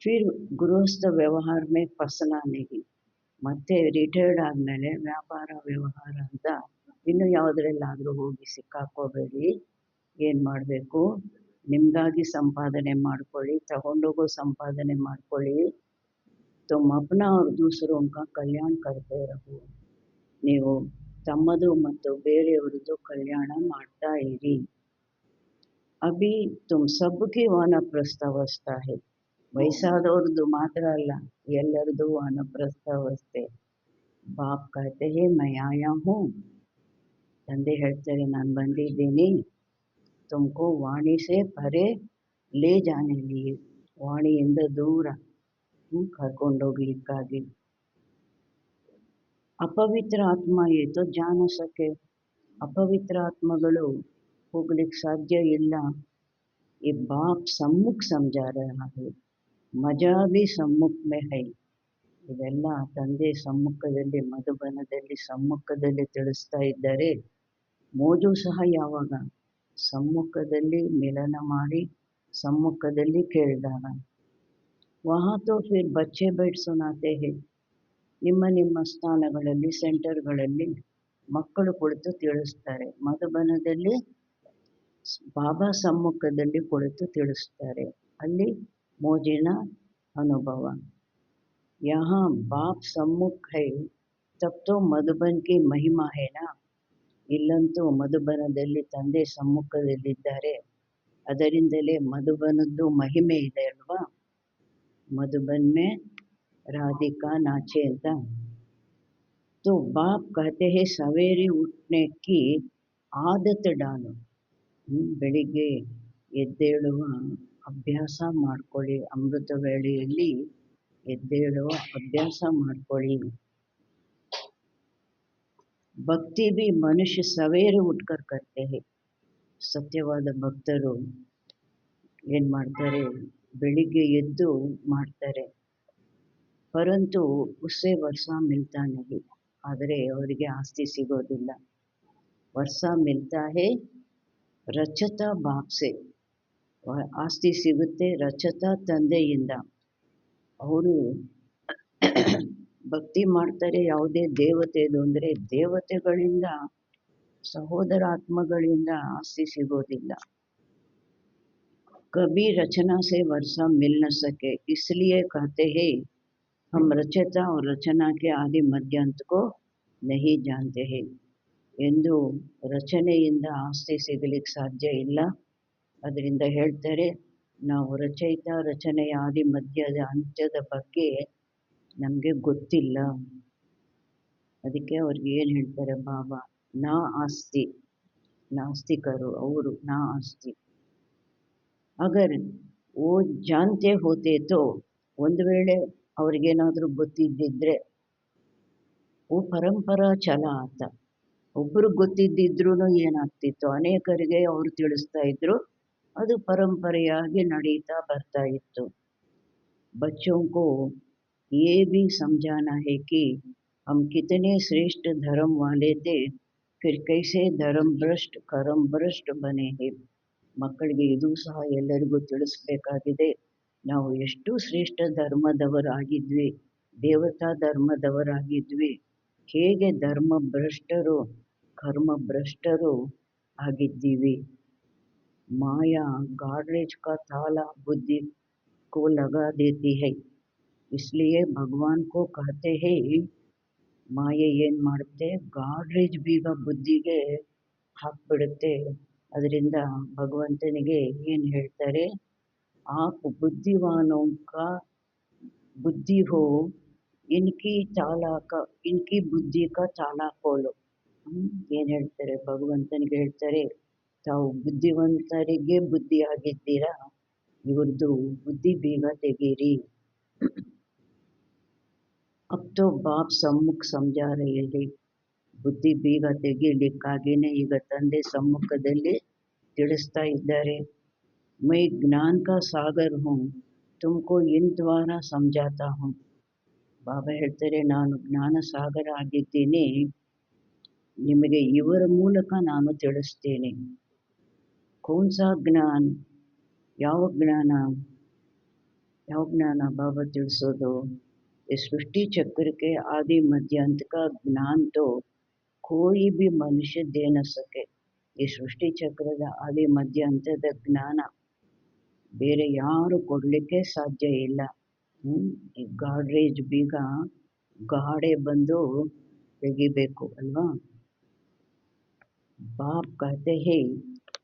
फिर गृहस्थ व्यवहार में फंसना नहीं. ಮತ್ತೆ ರಿಟೈರ್ಡ್ ಆದಮೇಲೆ ವ್ಯಾಪಾರ ವ್ಯವಹಾರ ಅಂತ ಇನ್ನು ಯಾವುದರಲ್ಲಾದರೂ ಹೋಗಿ ಸಿಕ್ಕಾಕೋಬೇಡಿ. ಏನು ಮಾಡಬೇಕು, ನಿಮಗಾಗಿ ಸಂಪಾದನೆ ಮಾಡ್ಕೊಳ್ಳಿ, ತಗೊಂಡೋಗೋ ಸಂಪಾದನೆ ಮಾಡ್ಕೊಳ್ಳಿ. तुम अपना और दूसरों का कल्याण करते रहो. ನೀವು ತಮ್ಮದು ಮತ್ತು ಬೇರೆಯವರದು ಕಲ್ಯಾಣ ಮಾಡ್ತಾ ಇರಿ. ಅಭಿ ತುಮ್ ಸಬ್ಕಿ ವಾನಪ್ರಸ್ಥ ಅವಸ್ಥಾ ಹೈ. ವಯಸ್ಸಾದವ್ರದ್ದು ಮಾತ್ರ ಅಲ್ಲ, ಎಲ್ಲರದು ವಾನಪ್ರಸ್ಥ ಅವಸ್ಥೆ. ಬಾಪ್ ಕಹತೆ ಹೇ ಮೈ ಆಯಾ ಹೂँ. ತಂದೆ ಹೇಳ್ತಾರೆ, ನಾನು ಬಂದಿದ್ದೀನಿ ತುಮಕೋ ವಾಣಿ ಸೆ ಪರೆ ಲೇ ಜಾನೆ ಲಿಯೆ. ವಾಣಿಯಿಂದ ದೂರ ಕರ್ಕೊಂಡೋಗ್ಲಿಕ್ಕಾಗಿ. ಅಪವಿತ್ರ ಆತ್ಮ ಏತೋ ಜಾನ ಸಕೆ. ಅಪವಿತ್ರ ಆತ್ಮಗಳು ಹೋಗ್ಲಿಕ್ಕೆ ಸಾಧ್ಯ ಇಲ್ಲ. ಈ ಬಾಪ್ ಸಮ್ಮುಖ ಸಮಜಾ ರಹಾ ಹೈ, ಮಜಾ ಭಿ ಸಮ್ಮುಖ ಮೇ ಹೈ. ಇದೆಲ್ಲ ತಂದೆ ಸಮ್ಮುಖದಲ್ಲಿ, ಮಧುಬನದಲ್ಲಿ ಸಮ್ಮುಖದಲ್ಲಿ ತಿಳಿಸ್ತಾ ಇದ್ದಾರೆ. ಮೋಜು ಸಹ ಯಾವಾಗ ಸಮ್ಮುಖದಲ್ಲಿ ಮಿಲನ ಮಾಡಿ ಸಮ್ಮುಖದಲ್ಲಿ ಕೇಳಿದಾಗ. ವಹಾ ತೋ ಫಿರ್ ಬಚ್ಚೆ ಬೈಟ್ ಸುನಾತೆ ಹೇ. ನಿಮ್ಮ ನಿಮ್ಮ ಸ್ಥಾನಗಳಲ್ಲಿ ಸೆಂಟರ್ಗಳಲ್ಲಿ ಮಕ್ಕಳು ಕುಳಿತು ತಿಳಿಸ್ತಾರೆ. ಮಧುಬನದಲ್ಲಿ ಬಾಬಾ ಸಮ್ಮುಖದಲ್ಲಿ ಕುಳಿತು ತಿಳಿಸ್ತಾರೆ. ಅಲ್ಲಿ ಮೋಜಿನ ಅನುಭವ. ಯಹಾ ಬಾಪ್ ಸಮ್ಮುಖ ಹೈ ತಬ್ ತೋ ಮಧುಬನ್ ಕಿ ಮಹಿಮಾ ಹೇನಾ. ಇಲ್ಲಂತೂ ಮಧುಬನದಲ್ಲಿ ತಂದೆ ಸಮ್ಮುಖದಲ್ಲಿದ್ದಾರೆ, ಅದರಿಂದಲೇ ಮಧುಬನದ್ದು ಮಹಿಮೆ ಇದೆ ಅಲ್ವಾ. ಮಧುಬನ್ ಮೇ ರಾಧಿಕಾ ನಾಚೆ ಅಂತ. तो बाप कहते हैं सवेरे उठने की आदत डालो. ಬೆಳಿಗ್ಗೆ ಎದ್ದೇಳುವ ಅಭ್ಯಾಸ ಮಾಡ್ಕೊಳ್ಳಿ. ಅಮೃತ ವೇಳೆಯಲ್ಲಿ ಎದ್ದೇಳುವ ಅಭ್ಯಾಸ ಮಾಡ್ಕೊಳ್ಳಿ. ಭಕ್ತಿ भी ಮನುಷ್ಯ ಸವೇರೆ ಉಟ್ಕರ್ ಕರ್ತೆ ಹೇ. ಸತ್ಯವಾದ ಭಕ್ತರು ಏನು ಮಾಡ್ತಾರೆ, ಬೆಳಿಗ್ಗೆ ಎದ್ದು ಮಾಡ್ತಾರೆ. ಪರಂತು ಉಸ್ಸೆ ವರ್ಷ ಮಿಲ್ತಾ ನಹಿ. ಆದರೆ ಅವರಿಗೆ ಆಸ್ತಿ ಸಿಗೋದಿಲ್ಲ. ವರ್ಷ ಮಿಲ್ತಾ ಹೇ ರಚತ ಬಾಪ್ಸೆ. ಆಸ್ತಿ ಸಿಗುತ್ತೆ ರಚತ ತಂದೆಯಿಂದ. ಅವರು ಭಕ್ತಿ ಮಾಡ್ತಾರೆ ಯಾವುದೇ ದೇವತೆದು ಅಂದರೆ ದೇವತೆಗಳಿಂದ, ಸಹೋದರ ಆತ್ಮಗಳಿಂದ ಆಸ್ತಿ ಸಿಗೋದಿಲ್ಲ. ಕಭಿ ರಚನಾ ಸೆ ವರ್ಷ ಮಿಲ್ ನ ಸಕೆ, ಇಸ್ಲಿಯೇ ಕಹತೆ ಹೇ हम रचता और रचना के आदि मध्यांत को नहीं जानते हैं. ಎಂದು ರಚನೆಯಿಂದ ಆಸ್ತಿ ಸಿಗಲಿಕ್ಕೆ ಸಾಧ್ಯ ಇಲ್ಲ. ಅದರಿಂದ ಹೇಳ್ತಾರೆ, ನಾವು ರಚಯಿತ, ರಚನೆಯ ಆದಿ ಮಧ್ಯದ ಅಂತ್ಯದ ಬಗ್ಗೆ ನಮಗೆ ಗೊತ್ತಿಲ್ಲ. ಅದಕ್ಕೆ ಅವ್ರಿಗೆ ಏನು ಹೇಳ್ತಾರೆ ಬಾಬಾ, ನಾ ಆಸ್ತಿ, नास्तिकರು ಅವರು, ನಾ ಆಸ್ತಿ. ಅಗರ್ ಓ ಜಾನ್ತೆ ಹೋತೆ ತೋ, ಒಂದು ವೇಳೆ ಅವ್ರಿಗೇನಾದರೂ ಗೊತ್ತಿದ್ದಿದ್ರೆ, ಓ ಪರಂಪರಾ ಛಲ ಆತ, ಒಬ್ಬರು ಗೊತ್ತಿದ್ದಿದ್ರೂ ಏನಾಗ್ತಿತ್ತು, ಅನೇಕರಿಗೆ ಅವರು ತಿಳಿಸ್ತಾ ಇದ್ರು, ಅದು ಪರಂಪರೆಯಾಗಿ ನಡೀತಾ ಬರ್ತಾ ಇತ್ತು. बच्चों को ये भी समझाना है कि हम कितने श्रेष्ठ धर्म वाले थे, फिर कैसे धर्म भ्रष्ट कर्म भ्रष्ट बने हैं. ಮಕ್ಕಳಿಗೆ ಇದು ಸಹ ಎಲ್ಲರಿಗೂ ತಿಳಿಸ್ಬೇಕಾಗಿದೆ, ನಾವು ಎಷ್ಟು ಶ್ರೇಷ್ಠ ಧರ್ಮದವರಾಗಿದ್ವಿ, ದೇವತಾ ಧರ್ಮದವರಾಗಿದ್ವಿ, ಹೇಗೆ ಧರ್ಮ ಭ್ರಷ್ಟರು ಕರ್ಮ ಭ್ರಷ್ಟರು ಆಗಿದ್ದೀವಿ. ಮಾಯಾ गार्डरेज का ताला बुद्धि को लगा देती है, इसलिए भगवान को कहते हैं, ಮಾಯೆ ಏನು ಮಾಡುತ್ತೆ, ಗಾಡ್ರೇಜ್ ಬೀಗ ಬುದ್ಧಿಗೆ ಹಾಕ್ಬಿಡುತ್ತೆ. ಅದರಿಂದ ಭಗವಂತನಿಗೆ ಏನು ಹೇಳ್ತಾರೆ, आप बुद्धिवानों का बुद्धि हो, इनकी ताला का इनकी बुद्धि का ताला खोलो. ಏನು ಹೇಳ್ತಾರೆ, ಭಗವಂತನಿಗೆ ಹೇಳ್ತಾರೆ, ತಾವು ಬುದ್ಧಿವಂತರಿಗೆ ಬುದ್ಧಿ ಆಗಿದ್ದೀರಾ, ಇವ್ರದ್ದು ಬುದ್ಧಿ ಬೀಗ ತೆಗೀರಿ. अब तो बाप सम्मुख समझा रहे हैं, ಬುದ್ಧಿ ಬೀಗ ತೆಗೀಲಿಕ್ಕಾಗಿಯೇ ಈಗ ತಂದೆ ಸಮ್ಮುಖದಲ್ಲಿ ತಿಳಿಸ್ತಾ ಇದ್ದಾರೆ. मैं ज्ञान का सागर हूँ, तुमको इन द्वारा समझाता हूँ. ಬಾಬಾ ಹೇಳ್ತಾರೆ, ನಾನು ಜ್ಞಾನ ಸಾಗರ ಆಗಿದ್ದೀನಿ, ನಿಮಗೆ ಇವರ ಮೂಲಕ ನಾನು ತಿಳಿಸ್ತೇನೆ. ಕೌನ್ ಸಾ ಜ್ಞಾನ, ಯಾವ ಜ್ಞಾನ, ಯಾವ ಜ್ಞಾನ ಬಾಬಾ ತಿಳಿಸೋದು, ಈ ಸೃಷ್ಟಿ ಚಕ್ರ के आदि मध्य अंत का ज्ञान तो कोई भी मनुष्य दे न सके. ಈ ಸೃಷ್ಟಿ ಚಕ್ರದ ಆದಿ ಮಧ್ಯ ಅಂತದ ಜ್ಞಾನ ಬೇರೆ ಯಾರು ಕೊಡಲಿಕ್ಕೆ ಸಾಧ್ಯ ಇಲ್ಲ. ಈ ಗಾಡ್ರೇಜ್ ಬೀಗ ಗಾಡೆ ಬಂದು ತೆಗಿಬೇಕು ಅಲ್ವಾ. बाप कहते हैं,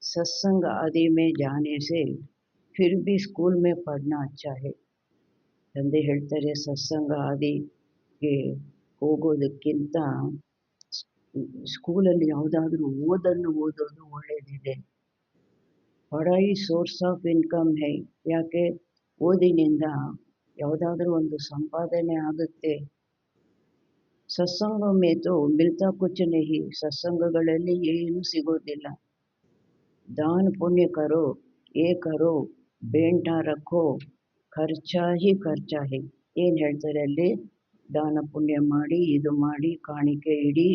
सत्संग आदि में जाने से फिर भी स्कूल में पढ़ना अच्छा है. ತಂದೆ ಹೇಳ್ತಾರೆ, ಸತ್ಸಂಗ ಆದಿಗೆ ಹೋಗೋದಕ್ಕಿಂತ ಸ್ಕೂಲಲ್ಲಿ ಯಾವುದಾದ್ರೂ ಓದೋದು ಒಳ್ಳೆಯದಿದೆ. ಪಢಾಯಿ ಸೋರ್ಸ್ ಆಫ್ ಇನ್ಕಮ್ ಹೈ, ಯಾಕೆ ಓದಿನಿಂದ ಯಾವುದಾದ್ರೂ ಒಂದು ಸಂಪಾದನೆ ಆಗುತ್ತೆ. ಸತ್ಸಂಗ ಮೇತು ಮಿಲ್ತಾ ಕುಚ್ ನಹಿ, ಸತ್ಸಂಗಗಳಲ್ಲಿ ಏನು ಸಿಗೋದಿಲ್ಲ. ದಾನ ಪುಣ್ಯ ಕರೋ, ಏ ಕರೋ, ಬೇಂಟಾ ರಖೋ, ಖರ್ಚಾ ಹಿ ಖರ್ಚಾ ಹೈ. ಏನು ಹೇಳ್ತಾರೆ ಅಲ್ಲಿ, ದಾನ ಪುಣ್ಯ ಮಾಡಿ, ಇದು ಮಾಡಿ, ಕಾಣಿಕೆ ಇಡಿ,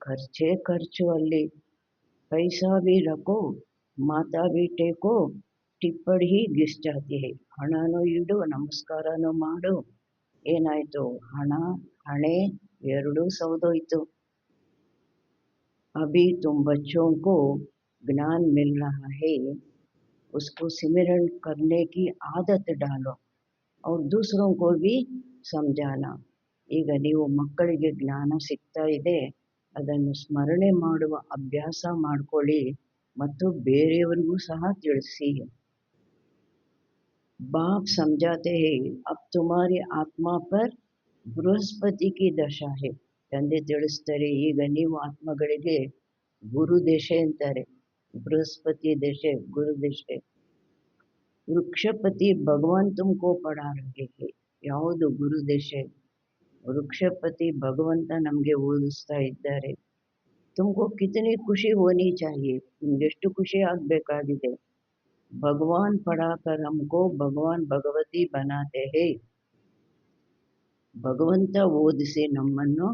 ಖರ್ಚೇ ಖರ್ಚು ಅಲ್ಲಿ. ಪೈಸಾ ಭಿ ರಖೋ, ಮಾತಾ ಭಿ ಟೇಕೋ, ಟಿಪ್ಪಡಿ ಹಿ ಗಿಸ್ ಜಾತಿ ಹೈ. ಹಣನೂ ಇಡು, ನಮಸ್ಕಾರನೂ ಮಾಡು, ಏನಾಯಿತು, ಹಣ ಹಣೆ ಎರಡೂ ಸೌದೋಯ್ತು. ಅಭಿ ತುಮ್ ಬಚ್ಚೋं को ज्ञान मिल रहा है, उसको सिमरन करने की आदत डालो और दूसरों को भी समझाना. ಈಗ ನೀವು ಮಕ್ಕಳಿಗೆ ಜ್ಞಾನ ಸಿಗ್ತಾ ಇದೆ, ಅದನ್ನು ಸ್ಮರಣೆ ಮಾಡುವ ಅಭ್ಯಾಸ ಮಾಡಿಕೊಳ್ಳಿ ಮತ್ತು ಬೇರೆಯವರಿಗೂ ಸಹ ತಿಳಿಸಿ. बाप समझाते हैं, अब तुम्हारी आत्मा पर बृहस्पति की दशा है. ತಂದೆ ತಿಳಿಸ್ತಾರೆ, ಈಗ ನೀವು ಆತ್ಮಗಳಿಗೆ ಗುರು ದಶೆ ಅಂತಾರೆ, ಬೃಹಸ್ಪತಿ ದಶೆ, ಗುರು ದಶೆ. ವೃಕ್ಷಪತಿ ಭಗವಾನ್ ತುಮಕೋ ಪಢಾ ರಹೆ ಹೈ. ಯಾವುದು ಗುರು ದಶೆ, ವೃಕ್ಷಪತಿ ಭಗವಂತ ನಮಗೆ ಓದಿಸ್ತಾ ಇದ್ದಾರೆ. ತುಮಕೋ ಕಿತನಿ ಖುಷಿ ಹೋನಿ ಚಾಹಿಯೆ, ನಿಮ್ಗೆಷ್ಟು ಖುಷಿ ಆಗಬೇಕಾಗಿದೆ. ಭಗವಾನ್ ಪಢಾಕರ್ ಹಮ್ಕೋ ಭಗವಾನ್ ಭಗವತಿ ಬನಾತೆ ಹೈ. ಭಗವಂತ ಓದಿಸಿ ನಮ್ಮನ್ನು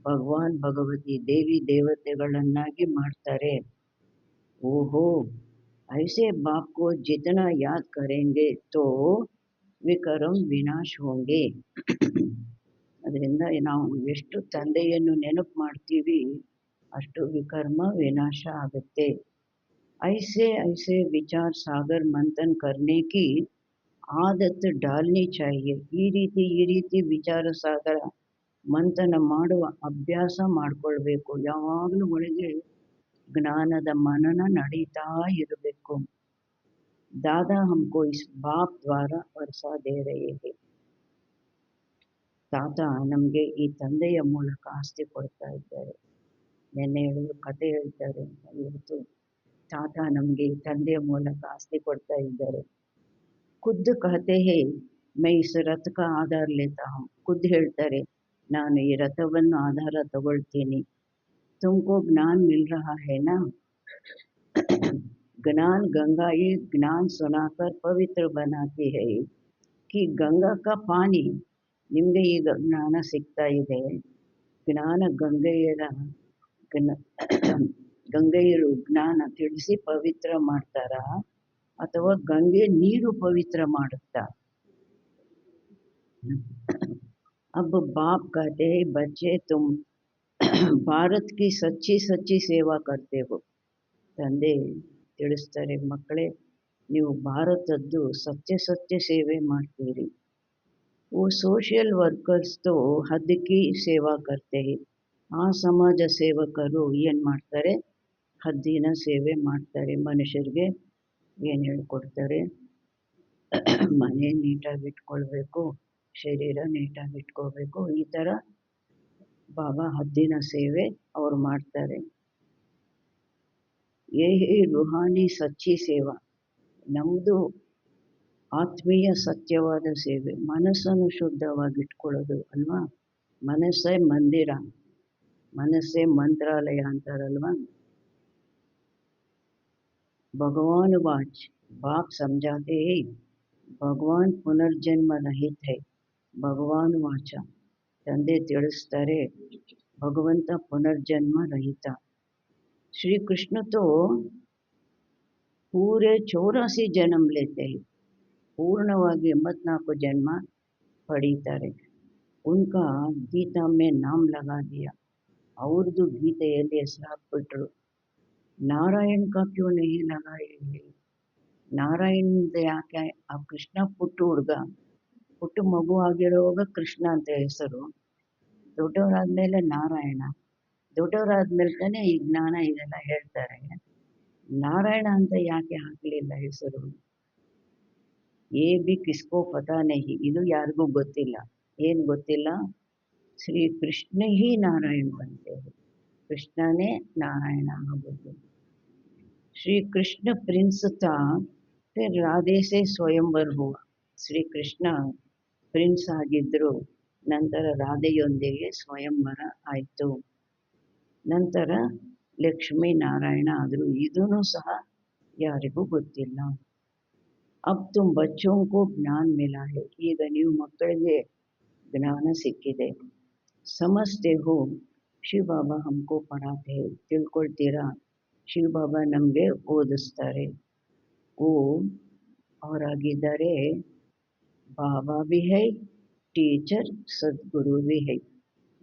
ಭಗವಾನ್ ಭಗವತಿ ದೇವಿ ದೇವತೆಗಳನ್ನಾಗಿ ಮಾಡ್ತಾರೆ. ಓಹೋ, ಐಸೆ ಬಾಪ್ ಕೋ ಜಿತನಾ ಯಾದ್ ಕರೆಂಗೆ ತೋ ವಿಕರಂ ವಿನಾಶ್ ಹೋಂಗೆ. ಅದರಿಂದ ನಾವು ಎಷ್ಟು ತಂದೆಯನ್ನು ನೆನಪು ಮಾಡ್ತೀವಿ, ಅಷ್ಟು ವಿಕರ್ಮ ವಿನಾಶ ಆಗುತ್ತೆ. ಐಸೆ ಐಸೆ ವಿಚಾರ ಸಾಗರ್ ಮಂಥನ್ ಕರ್ನೆ ಕಿ ಆದತ್ ಡಾಲ್ನಿ ಚಾಹಿಯೆ. ಈ ರೀತಿ ವಿಚಾರ ಸಾಗರ ಮಂಥನ ಮಾಡುವ ಅಭ್ಯಾಸ ಮಾಡಿಕೊಳ್ಬೇಕು. ಯಾವಾಗಲೂ ಒಳಗೆ ಜ್ಞಾನದ ಮನನ ನಡೀತಾ ಇರಬೇಕು. ದಾದಾ ಹಮ್ಕೋ ಇಸ್ ಬಾಪ್ ದ್ವಾರ ವರ್ಸಾ ದೇ ರಹೆ ಹೈ. ತಾತ ನಮಗೆ ಈ ತಂದೆಯ ಮೂಲಕ ಆಸ್ತಿ ಕೊಡ್ತಾ ಇದ್ದಾರೆ. ನೆನ್ನೆ ಹೇಳಿದ್ರು ಕತೆ ಹೇಳ್ತಾರೆ, ಇವತ್ತು ತಾತ ನಮಗೆ ಈ ತಂದೆಯ ಮೂಲಕ ಆಸ್ತಿ ಕೊಡ್ತಾ ಇದ್ದಾರೆ. ಖುದ್ ಕಹತೆ ಹೇ ಮೈ ಇಸ್ ರಥ ಕಾ ಆಧಾರ ಲೇತಾ ಹೂಂ. ಖುದ್ ಹೇಳ್ತಾರೆ, ನಾನು ಈ ರಥವನ್ನು ಆಧಾರ ತಗೊಳ್ತೀನಿ. ತುಮಕೋ ಜ್ಞಾನ ಮಿಲ್ ರಹಾ ಹೈ ನಾ, ज्ञान गंगा ये ज्ञान सुनाकर पवित्र बनाती है कि गंगा का पानी ನಿಮಗೆ ಈಗ ಜ್ಞಾನ ಸಿಗ್ತಾ ಇದೆ. ಜ್ಞಾನ ಗಂಗೆಯರು ಜ್ಞಾನ ತಿಳಿಸಿ ಪವಿತ್ರ ಮಾಡ್ತಾರ ಅಥವಾ ಗಂಗೆ ನೀರು ಪವಿತ್ರ ಮಾಡುತ್ತಾ? अब बाप कहते हैं बच्चे तुम ಭಾರತ್ ಕಿ ಸಚ್ಚಿ ಸಚ್ಚಿ ಸೇವಾ करते हो. ತಂದೆ ತಿಳಿಸ್ತಾರೆ, ಮಕ್ಕಳೇ ನೀವು ಭಾರತದ್ದು ಸತ್ಯ ಸತ್ಯ ಸೇವೆ ಮಾಡ್ತೀರಿ. वो सोशल वर्कर्स तो हद की ಸೇವಾ करते हैं. ಆ ಸಮಾಜ ಸೇವಕರು ಏನು ಮಾಡ್ತಾರೆ? ಹದ್ದಿನ ಸೇವೆ ಮಾಡ್ತಾರೆ. ಮನುಷ್ಯರಿಗೆ ಏನು ಹೇಳ್ಕೊಡ್ತಾರೆ? ಮನೆ ನೀಟಾಗಿ ಇಟ್ಕೊಳ್ಬೇಕು, ಶರೀರ ನೀಟಾಗಿ ಇಟ್ಕೋಬೇಕು, ಈ ಥರ ಬಾಬಾ ಹದ್ದಿನ ಸೇವೆ ಅವ್ರು ಮಾಡ್ತಾರೆ. ಯಹಿ ರುಹಾನಿ ಸಚ್ಚಿ ಸೇವಾ. ನಮ್ಮದು ಆತ್ಮೀಯ ಸತ್ಯವಾದ ಸೇವೆ, ಮನಸ್ಸನ್ನು ಶುದ್ಧವಾಗಿಟ್ಕೊಳ್ಳೋದು ಅಲ್ವಾ? ಮನಸ್ಸೇ ಮಂದಿರ, ಮನಸ್ಸೇ ಮಂತ್ರಾಲಯ ಅಂತಾರಲ್ವಾ? भगवान वाच बाप समझाते हैं भगवान पुनर्जन्म रहित है. ಭಗವಾನ್ ವಾಚ ತಂದೆ ತಿಳಿಸ್ತಾರೆ, ಭಗವಂತ ಪುನರ್ಜನ್ಮ ರಹಿತ. श्री कृष्ण तो पूरे 84 जन्म लेते हैं. पूर्णವಾಗಿ 84 जन्म ಪಡೀತಾರೆ. उनका गीता में नाम लगा दिया. ಅವ್ರದ್ದು ಗೀತೆಯಲ್ಲಿ ಹೆಸರು ಹಾಕ್ಬಿಟ್ರು. ನಾರಾಯಣ್ का क्यों नहीं लगाए? ನಾರಾಯಣದ ಯಾಕೆ? ಆ ಕೃಷ್ಣ ಪುಟ್ಟ ಹುಡುಗ, ಪುಟ್ಟ ಮಗು ಆಗಿರುವಾಗ ಕೃಷ್ಣ ಅಂತ ಹೆಸರು, ದೊಡ್ಡವರಾದ್ಮೇಲೆ ನಾರಾಯಣ, ದೊಡ್ಡವರಾದ್ಮೇಲೆ ತಾನೇ ಈ ಜ್ಞಾನ ಇದೆಲ್ಲ ಹೇಳ್ತಾರೆ. ನಾರಾಯಣ ಅಂತ ಯಾಕೆ ಹಾಕಲಿಲ್ಲ ಹೆಸರು? ಏ ಬಿ ಕಿಸ್ಕೋ ಪತಾ ನಹಿ, ಇದು ಯಾರಿಗೂ ಗೊತ್ತಿಲ್ಲ. ಏನು ಗೊತ್ತಿಲ್ಲ? ಶ್ರೀ ಕೃಷ್ಣ ಹಿ ನಾರಾಯಣ ಬಂತೆ, ಕೃಷ್ಣನೇ ನಾರಾಯಣ ಆಗೋದು. श्री कृष्ण प्रिंस था, फिर राधे से स्वयंवर हुआ. ಶ್ರೀ ಕೃಷ್ಣ ಪ್ರಿನ್ಸ್ ಆಗಿದ್ರು, ನಂತರ ರಾಧೆಯೊಂದಿಗೆ ಸ್ವಯಂವರ ಆಯಿತು. ನಂತರ ಲಕ್ಷ್ಮೀ ನಾರಾಯಣ ಆದರು. ಇದೂ ಸಹ ಯಾರಿಗೂ ಗೊತ್ತಿಲ್ಲ. ಅಬ್ ತುಮ್ ಬಚ್ಚೋಂ ಕೋ ಜ್ಞಾನ ಮಿಲಾ ಹೈ. ಈಗ ನೀವು ಮಕ್ಕಳಿಗೆ ಜ್ಞಾನ ಸಿಕ್ಕಿದೆ. ಸಮಜ್ತೆ ಹೋ ಶಿವ ಬಾಬಾ ಹಮ್ಕೋ ಪಢಾತೆ ಹೈ. ತಿಳ್ಕೊಳ್ತೀರಾ? ಶಿವ ಬಾಬಾ ನಮಗೆ ಓದಿಸ್ತಾರೆ. ಓ ಅವರಾಗಿದ್ದಾರೆ, ಬಾಬಾ be high, teacher Sadhguru be high.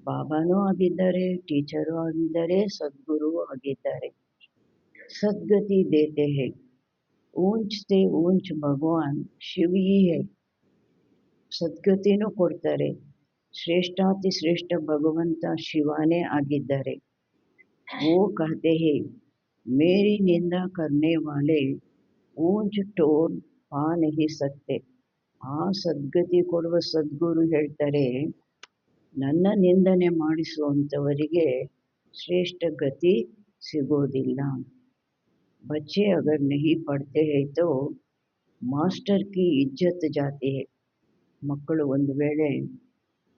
ಬಾಬಾನೂ ಆಗಿದ್ದಾರೆ, ಟೀಚರು ಆಗಿದ್ದಾರೆ, ಸದ್ಗುರು ಆಗಿದ್ದಾರೆ. ಸದ್ಗತಿ ದೇತೆ ಹೈ. ऊंच से ऊंच ಭಗವಾನ್ ಶಿವ ಹಿ ಹೈ. ಸದ್ಗತಿನೂ ಕೊಡ್ತಾರೆ. ಶ್ರೇಷ್ಠಾತಿ ಶ್ರೇಷ್ಠ ಭಗವಂತ ಶಿವನೇ ಆಗಿದ್ದಾರೆ. वो कहते हैं मेरी निंदा करने वाले ऊंच टोर पा नहीं सकते. ಆ ಸದ್ಗತಿ ಕೊಡುವ ಸದ್ಗುರು ಹೇಳ್ತಾರೆ, ನನ್ನ ನಿಂದನೆ ಮಾಡಿಸುವಂಥವರಿಗೆ ಶ್ರೇಷ್ಠ ಗತಿ ಸಿಗೋದಿಲ್ಲ. बच्चे अगर नहीं पढ़ते हैं तो ಮಾಸ್ಟರ್ ಕಿ ಇಜ್ಜತ್ ಜಾತಿ ಹೈ. ಮಕ್ಕಳು ಒಂದು ವೇಳೆ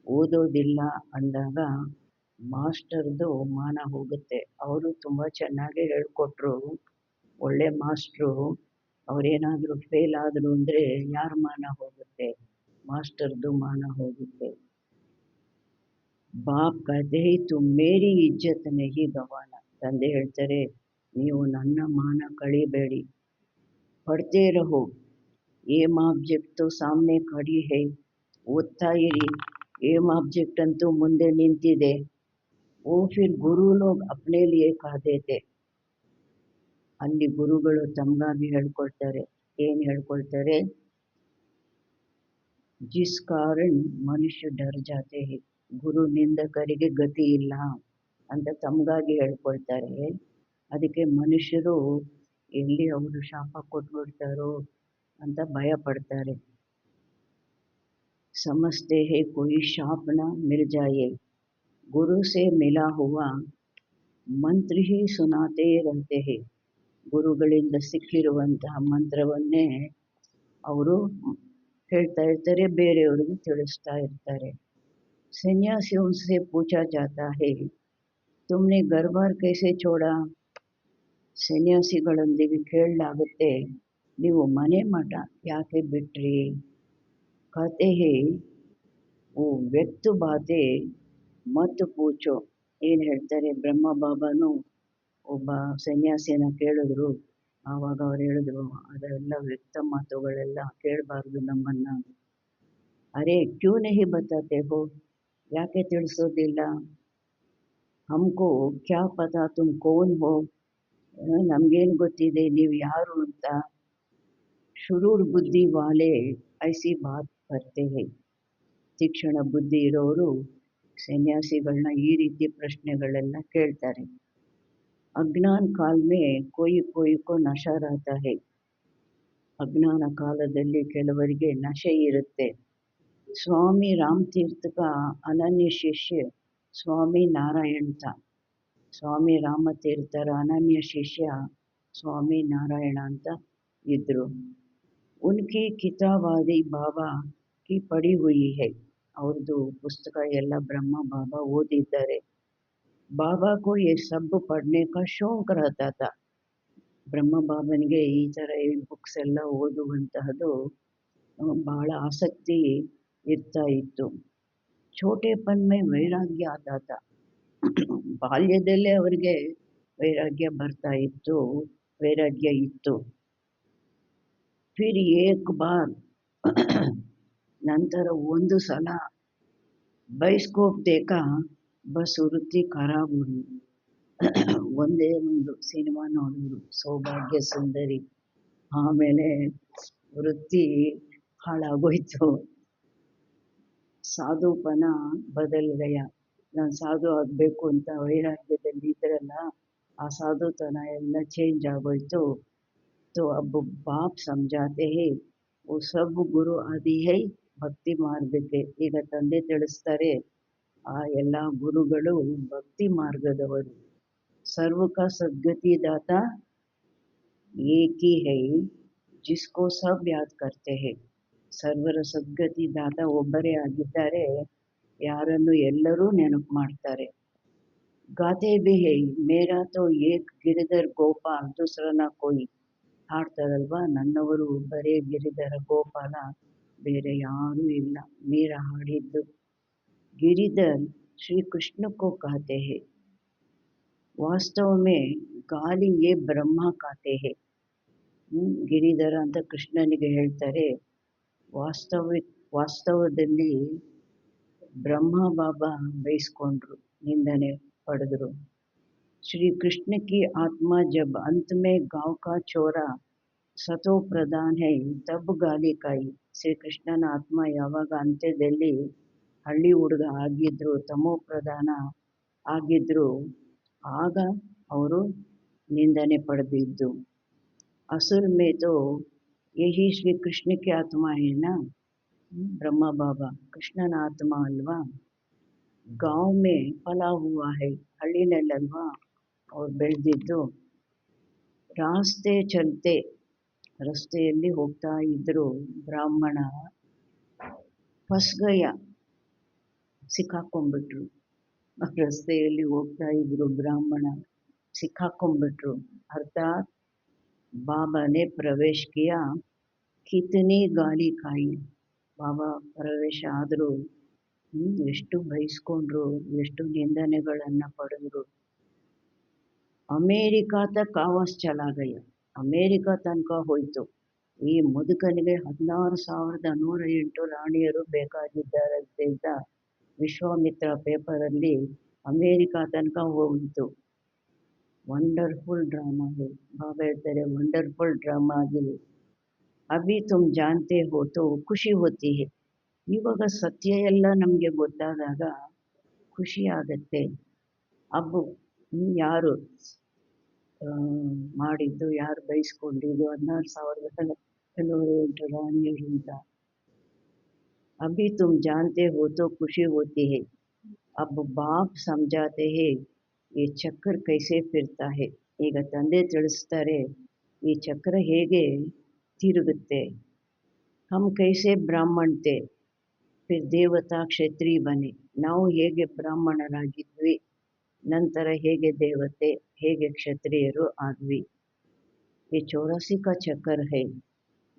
ಓದೋದಿಲ್ಲ ಅಂದಾಗ ಮಾಸ್ಟರ್ದು ಮಾನ ಹೋಗುತ್ತೆ. ಅವರು ತುಂಬ ಚೆನ್ನಾಗಿ ಹೇಳ್ಕೊಟ್ರು, ಒಳ್ಳೆ ಮಾಸ್ಟ್ರು, ಅವರೇನಾದರೂ ಫೇಲ್ ಆದರು ಅಂದರೆ ಯಾರ ಮಾನ ಹೋಗುತ್ತೆ? ಮಾಸ್ಟರ್ದು ಮಾನ ಹೋಗುತ್ತೆ. ಬಾಪ್ ಕಹತೆ ಹೈ ತುಮ್ ಮೇರಿ ಇಜ್ಜತ್ ನಹಿ ಗವಾನ. ತಂದೆ ಹೇಳ್ತಾರೆ, ನೀವು ನನ್ನ ಮಾನ ಕಳಿಬೇಡಿ. ಪಡ್ತೇ ರಹೋ. ಏಮ್ ಆಬ್ಜೆಕ್ಟ್ ತೋ ಸಾಮ್ನೆ ಖಡಿ ಹೈ. ಓದ್ತಾ ಇರಿ. ಏಮ್ ಆಬ್ಜೆಕ್ಟ್ ಅಂತೂ ಮುಂದೆ ನಿಂತಿದೆ. ಓ ಫಿರ್ ಗುರು ಲೋಗ್ ಅಪ್ನೆ ಲಿಯೇ ಕಹ ದೇತೆ. ಅಲ್ಲಿ ಗುರುಗಳು ತಮಗಾಗಿ ಹೇಳ್ಕೊಳ್ತಾರೆ. ಏನು ಹೇಳ್ಕೊಳ್ತಾರೆ? ಜಿಸ್ ಕಾರಣ ಮನುಷ್ಯ ಡರ್ ಜಾತೆ ಹೈ. ಗುರು ನಿಂದಕರಿಗೆ ಗತಿ ಇಲ್ಲ ಅಂತ ತಮಗಾಗಿ ಹೇಳ್ಕೊಳ್ತಾರೆ. ಅದಕ್ಕೆ ಮನುಷ್ಯರು ಎಲ್ಲಿ ಅವರು ಶಾಪ ಕೊಟ್ಬಿಡ್ತಾರೋ ಅಂತ ಭಯ ಪಡ್ತಾರೆ. समझते हैं कोई शाप न मिल जाए, गुरु से मिला हुआ ಮಂತ್ರ ಹಿ ಸುನಾತೆ रहते हैं. ಗುರುಗಳಿಂದ ಸಿಕ್ಕಿರುವಂತಹ ಮಂತ್ರವನ್ನೇ ಅವರು ಹೇಳ್ತಾ ಇರ್ತಾರೆ, ಬೇರೆಯವರಿಗೂ ತಿಳಿಸ್ತಾ ಇರ್ತಾರೆ. ಸನ್ಯಾಸಿयों से पूछा जाता है, तुमने घर बार कैसे छोड़ा? ಸನ್ಯಾಸಿಗಳೊಂದಿಗೆ ಕೇಳಲಾಗುತ್ತೆ, ನೀವು ಮನೆ ಮಠ ಯಾಕೆ ಬಿಟ್ರಿ? कहते हैं वो व्यक्त बातें मत पूछो. ಏನು ಹೇಳ್ತಾರೆ, ಬ್ರಹ್ಮ ಬಾಬಾನು ಒಬ್ಬ ಸನ್ಯಾಸಿನ ಕೇಳಿದ್ರು. ಆವಾಗ ಅವ್ರು ಹೇಳಿದ್ರು, ಅದೆಲ್ಲ ವ್ಯಕ್ತ ಮಾತುಗಳೆಲ್ಲ ಕೇಳಬಾರ್ದು ನಮ್ಮನ್ನ. ಅರೆ ಕ್ಯೂ ನಹಿ ಬತಾತೆ ಹೋ, ಯಾಕೆ ತಿಳಿಸೋದಿಲ್ಲ? ಹಮ್ಕೋ ಕ್ಯಾ ಪತಾ ತುಮ್ ಕೌನ್ ಹೋ, ನಮ್ಗೇನು ಗೊತ್ತಿದೆ ನೀವು ಯಾರು ಅಂತ. ಶುರೂರ್ ಬುದ್ಧಿ ವಾಲೆ ಐಸಿ ಬಾತ್ ಕರ್ತೆ ಹೈ. ತೀಕ್ಷ್ಣ ಬುದ್ಧಿ ಇರೋರು ಸನ್ಯಾಸಿಗಳನ್ನ ಈ ರೀತಿ ಪ್ರಶ್ನೆಗಳೆಲ್ಲ ಕೇಳ್ತಾರೆ. ಅಜ್ಞಾನ ಕಾಲ ಮೇ ಕೋಯಿ ಕೋ ನಶಾ रहता है. ಅಜ್ಞಾನ ಕಾಲದಲ್ಲಿ ಕೆಲವರಿಗೆ ನಶೆ ಇರುತ್ತೆ. ಸ್ವಾಮಿ ರಾಮತೀರ್ಥ का ಅನನ್ಯ ಶಿಷ್ಯ ಸ್ವಾಮಿ ನಾರಾಯಣ था. ಸ್ವಾಮಿ ರಾಮತೀರ್ಥರ ಅನನ್ಯ ಶಿಷ್ಯ ಸ್ವಾಮಿ ನಾರಾಯಣ ಅಂತ ಇದ್ರು. ಉನ್ಕಿ ಕಿತಾಬಾದಿ ಬಾಬಾ ಕಿ ಪಡಿ ಹುಯಿ ಹೈ. ಅವ್ರದ್ದು ಪುಸ್ತಕ ಎಲ್ಲ ಬ್ರಹ್ಮ ಬಾಬಾ ಓದಿದ್ದಾರೆ. ಬಾಬಾ ಕೋ ಯೇ ಸಬ್ ಪಡ್ನೆ ಕಾ ಶೌಕ್ ರಹತಾ ತಾ. ಬ್ರಹ್ಮ ಬಾಬನಿಗೆ ಈ ಥರ ಈ ಬುಕ್ಸ್ ಎಲ್ಲ ಓದುವಂತಹದ್ದು ಬಹಳ ಆಸಕ್ತಿ ಇರ್ತಾ ಇತ್ತು. ಛೋಟೆಪನ್ ಮೇ ವೈರಾಗ್ಯ ಆತಾ ತಾ. ಬಾಲ್ಯದಲ್ಲೇ ಅವರಿಗೆ ವೈರಾಗ್ಯ ಬರ್ತಾ ಇತ್ತು, ವೈರಾಗ್ಯ ಇತ್ತು. ಫಿರ್ ಏಕ್ ಬಾರ್, ನಂತರ ಒಂದು ಸಲ ಬೈಸ್ಕೋಪ್ ದೇಖಾ, ಬಸ್ ವೃತ್ತಿ ಖರಾಬ್ ಹುಯಿ. ಒಂದೇ ಒಂದು ಸಿನಿಮಾ ನೋಡಿದ್ರು, ಸೌಭಾಗ್ಯ ಸುಂದರಿ. ಆಮೇಲೆ ವೃತ್ತಿ ಹಾಳಾಗೋಯ್ತು. ಸಾಧುಪನ ಬದಲ್ ಗಯ. ನಾನು ಸಾಧು ಆಗಬೇಕು ಅಂತ ವೈರಾಗ್ಯದಲ್ಲಿ ಇದ್ರಲ್ಲ, ಆ ಸಾಧುತನ ಎಲ್ಲ ಚೇಂಜ್ ಆಗೋಯ್ತು. तो अब बाप समझाते हैं वो सब गुरु आदि है ಭಕ್ತಿ ಮಾರ್ಗಕ್ಕೆ. ಈಗ ತಂದೆ ತಿಳಿಸ್ತಾರೆ, ಆ ಎಲ್ಲ ಗುರುಗಳು ಭಕ್ತಿ ಮಾರ್ಗದವರು. ಸರ್ವ ಕಾ ಸದ್ಗತಿ ದಾತ ಏಕ್ ಹಿ ಹೈ ಜಿಸ್ಕೋ ಸಬ್ ಯಾದ್ ಕರ್ತೆ ಹೈ. ಸರ್ವರ ಸದ್ಗತಿ ದಾತ ಒಬ್ಬರೇ ಆಗಿದ್ದಾರೆ, ಯಾರನ್ನು ಎಲ್ಲರೂ ನೆನಪು ಮಾಡ್ತಾರೆ. ಗಾತೆ ಭಿ ಹೈ ಮೇರಾ ತೋ ಏಕ್ ಗಿರಿಧರ್ ಗೋಪಾಲ್ ದೂಸರಾ ಕೋಯಿ. ಹಾಡ್ತಾರಲ್ವಾ, ನನ್ನವರು ಬರೇ ಗಿರಿಧರ ಗೋಪಾಲ, ಬೇರೆ ಯಾರೂ ಇಲ್ಲ. ಮೀರಾ ಹಾಡಿದ್ದು. ಗಿರಿಧರ್ ಶ್ರೀ ಕೃಷ್ಣ ಕೋ कहते हैं, ವಾಸ್ತವ ಮೇ ಗಾಲಿ ಯೇ ಬ್ರಹ್ಮ कहते हैं. ಗಿರಿಧರ ಅಂತ ಕೃಷ್ಣನಿಗೆ ಹೇಳ್ತಾರೆ. ವಾಸ್ತವದಲ್ಲಿ ಬ್ರಹ್ಮ ಬಾಬಾ ಬೈಸ್ಕೊಂಡ್ರು, ನಿಂದನೆ ಪಡೆದ್ರು. श्री कृष्ण की आत्मा जब अंत में गांव का छोरा सतो प्रधान है तब गाली खाई. ಶ್ರೀ ಕೃಷ್ಣನ ಆತ್ಮ ಯಾವಾಗ ಅಂತ್ಯದಲ್ಲಿ ಹಳ್ಳಿ ಹುಡುಗ ಆಗಿದ್ರು, ತಮೋ ಪ್ರಧಾನ ಆಗಿದ್ರು, ಆಗ ಅವರು ನಿಂದನೆ ಪಡೆದಿದ್ದು. ಅಸುಲ್ ಮೇ ತೋ ಯಹಿ ಶ್ರೀ ಕೃಷ್ಣ ಕಿ ಆತ್ಮ ಏನಾ. ಬ್ರಹ್ಮ ಬಾಬಾ ಕೃಷ್ಣನ ಆತ್ಮ ಅಲ್ವಾ. ಗಾಂವ್ ಮೇ ಪಲಾ ಹುವಾ ಹೈ, ಹಳ್ಳಿನಲ್ಲಲ್ವಾ ಅವ್ರು ಬೆಳೆದಿದ್ದು. ರಾಸ್ತೆ ಚಲ್ತೆ, ರಸ್ತೆಯಲ್ಲಿ ಹೋಗ್ತಾ ಇದ್ರು. ಬ್ರಾಹ್ಮಣ ಫಸ್ಗಯ, ಸಿಕ್ಕಾಕೊಂಡ್ಬಿಟ್ರು. ರಸ್ತೆಯಲ್ಲಿ ಹೋಗ್ತಾ ಇದ್ರು, ಬ್ರಾಹ್ಮಣ ಸಿಕ್ಕಾಕೊಂಡ್ಬಿಟ್ರು. ಅರ್ಥಾತ್ ಬಾಬಾನೇ ಪ್ರವೇಶ ಕಿಯಾ, ಕಿತನಿ ಗಾಲಿ ಖಾಯಿ. ಬಾಬಾ ಪ್ರವೇಶ ಆದರೂ ಎಷ್ಟು ಬೈಸ್ಕೊಂಡ್ರು, ಎಷ್ಟು ನಿಂದನೆಗಳನ್ನು ಪಡೆದ್ರು. ಅಮೇರಿಕಾ ತಕ್ ಆವಾಸ್ ಚಲಾ ಗಯ. ಅಮೇರಿಕಾ ತನಕ ಹೋಯಿತು. ಈ ಮುದುಕನಿಗೆ 16,108 ರಾಣಿಯರು ಬೇಕಾಗಿದ್ದಾರಂತೆ ಅಂತ ವಿಶ್ವಾಮಿತ್ರ ಪೇಪರಲ್ಲಿ ಅಮೇರಿಕಾ ತನಕ ಹೋಗಿತ್ತು. ವಂಡರ್ಫುಲ್ ಡ್ರಾಮಾ है. ಬಾಬಾ ಹೇಳ್ತಾರೆ, ವಂಡರ್ಫುಲ್ ಡ್ರಾಮಾ ಆಗಿದೆ. ಅಭಿ ತುಮ್ ಜಾನ್ತೆ ಹೋ ತೋ ಖುಷಿ ಹೋತಿ ಹೈ. ಇವಾಗ ಸತ್ಯ ಎಲ್ಲ ನಮಗೆ ಗೊತ್ತಾದಾಗ ಖುಷಿ ಆಗತ್ತೆ. ಅಬ್ಬು ಯಾರು ಮಾಡಿದ್ದು, ಯಾರು ಬಯಸ್ಕೊಂಡಿದ್ದು 16,108 ರಾಣಿಯರು ಅಂತ. अभी तुम जानते हो तो खुशी होती है। अब बाप समझाते हैं ये ಚಕ್ರ कैसे फिरता है. ಈಗ ತಂದೆ ತಿಳಿಸ್ತಾರೆ ಈ ಚಕ್ರ ಹೇಗೆ ತಿರುಗುತ್ತೆ. हम कैसे ब्राह्मण थे फिर देवता ಕ್ಷತ್ರಿಯ बने. ನಾವು ಹೇಗೆ ಬ್ರಾಹ್ಮಣರಾಗಿದ್ವಿ, ನಂತರ ಹೇಗೆ ದೇವತೆ, ಹೇಗೆ ಕ್ಷತ್ರಿಯರು ಆದ್ವಿ. ये 84 का चक्कर है.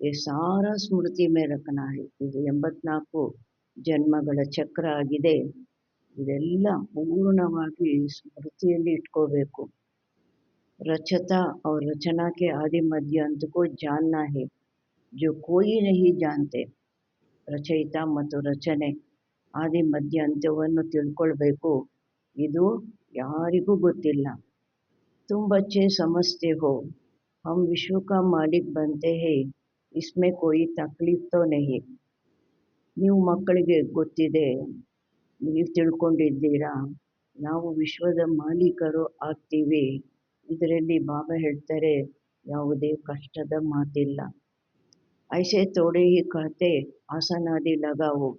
ये सारा स्मृति में रखना है. ಇದು 84 ಜನ್ಮಗಳ ಚಕ್ರ ಆಗಿದೆ. ಇದೆಲ್ಲ ಪೂರ್ಣವಾಗಿ ಸ್ಮೃತಿಯಲ್ಲಿ ಇಟ್ಕೋಬೇಕು. रचता और रचना के आदि मध्य अंत को जानना है जो कोई नहीं जानते. ರಚಯಿತ ಮತ್ತು ರಚನೆ ಆದಿ ಮಧ್ಯ ಅಂತ್ಯವನ್ನು ತಿಳ್ಕೊಳ್ಬೇಕು. ಇದು ಯಾರಿಗೂ ಗೊತ್ತಿಲ್ಲ. तुम बच्चे समझते हो हम विश्व का मालिक बनते हैं इसमें कोई तकलीफ तो नहीं. ನೀವು ಮಕ್ಕಳಿಗೆ ಗೊತ್ತಿದೆ, ನೀವು ತಿಳ್ಕೊಂಡಿದ್ದೀರಾ, ನಾವು ವಿಶ್ವದ ಮಾಲೀಕರು ಆಗ್ತೀವಿ. ಇದರಲ್ಲಿ ಬಾಬಾ ಹೇಳ್ತಾರೆ ಯಾವುದೇ ಕಷ್ಟದ ಮಾತಿಲ್ಲ. ಐಸೆ ತೋಡೆ ಹಿ ಕಹತೆ ಆಸನಾದಿ ಲಗಾವು.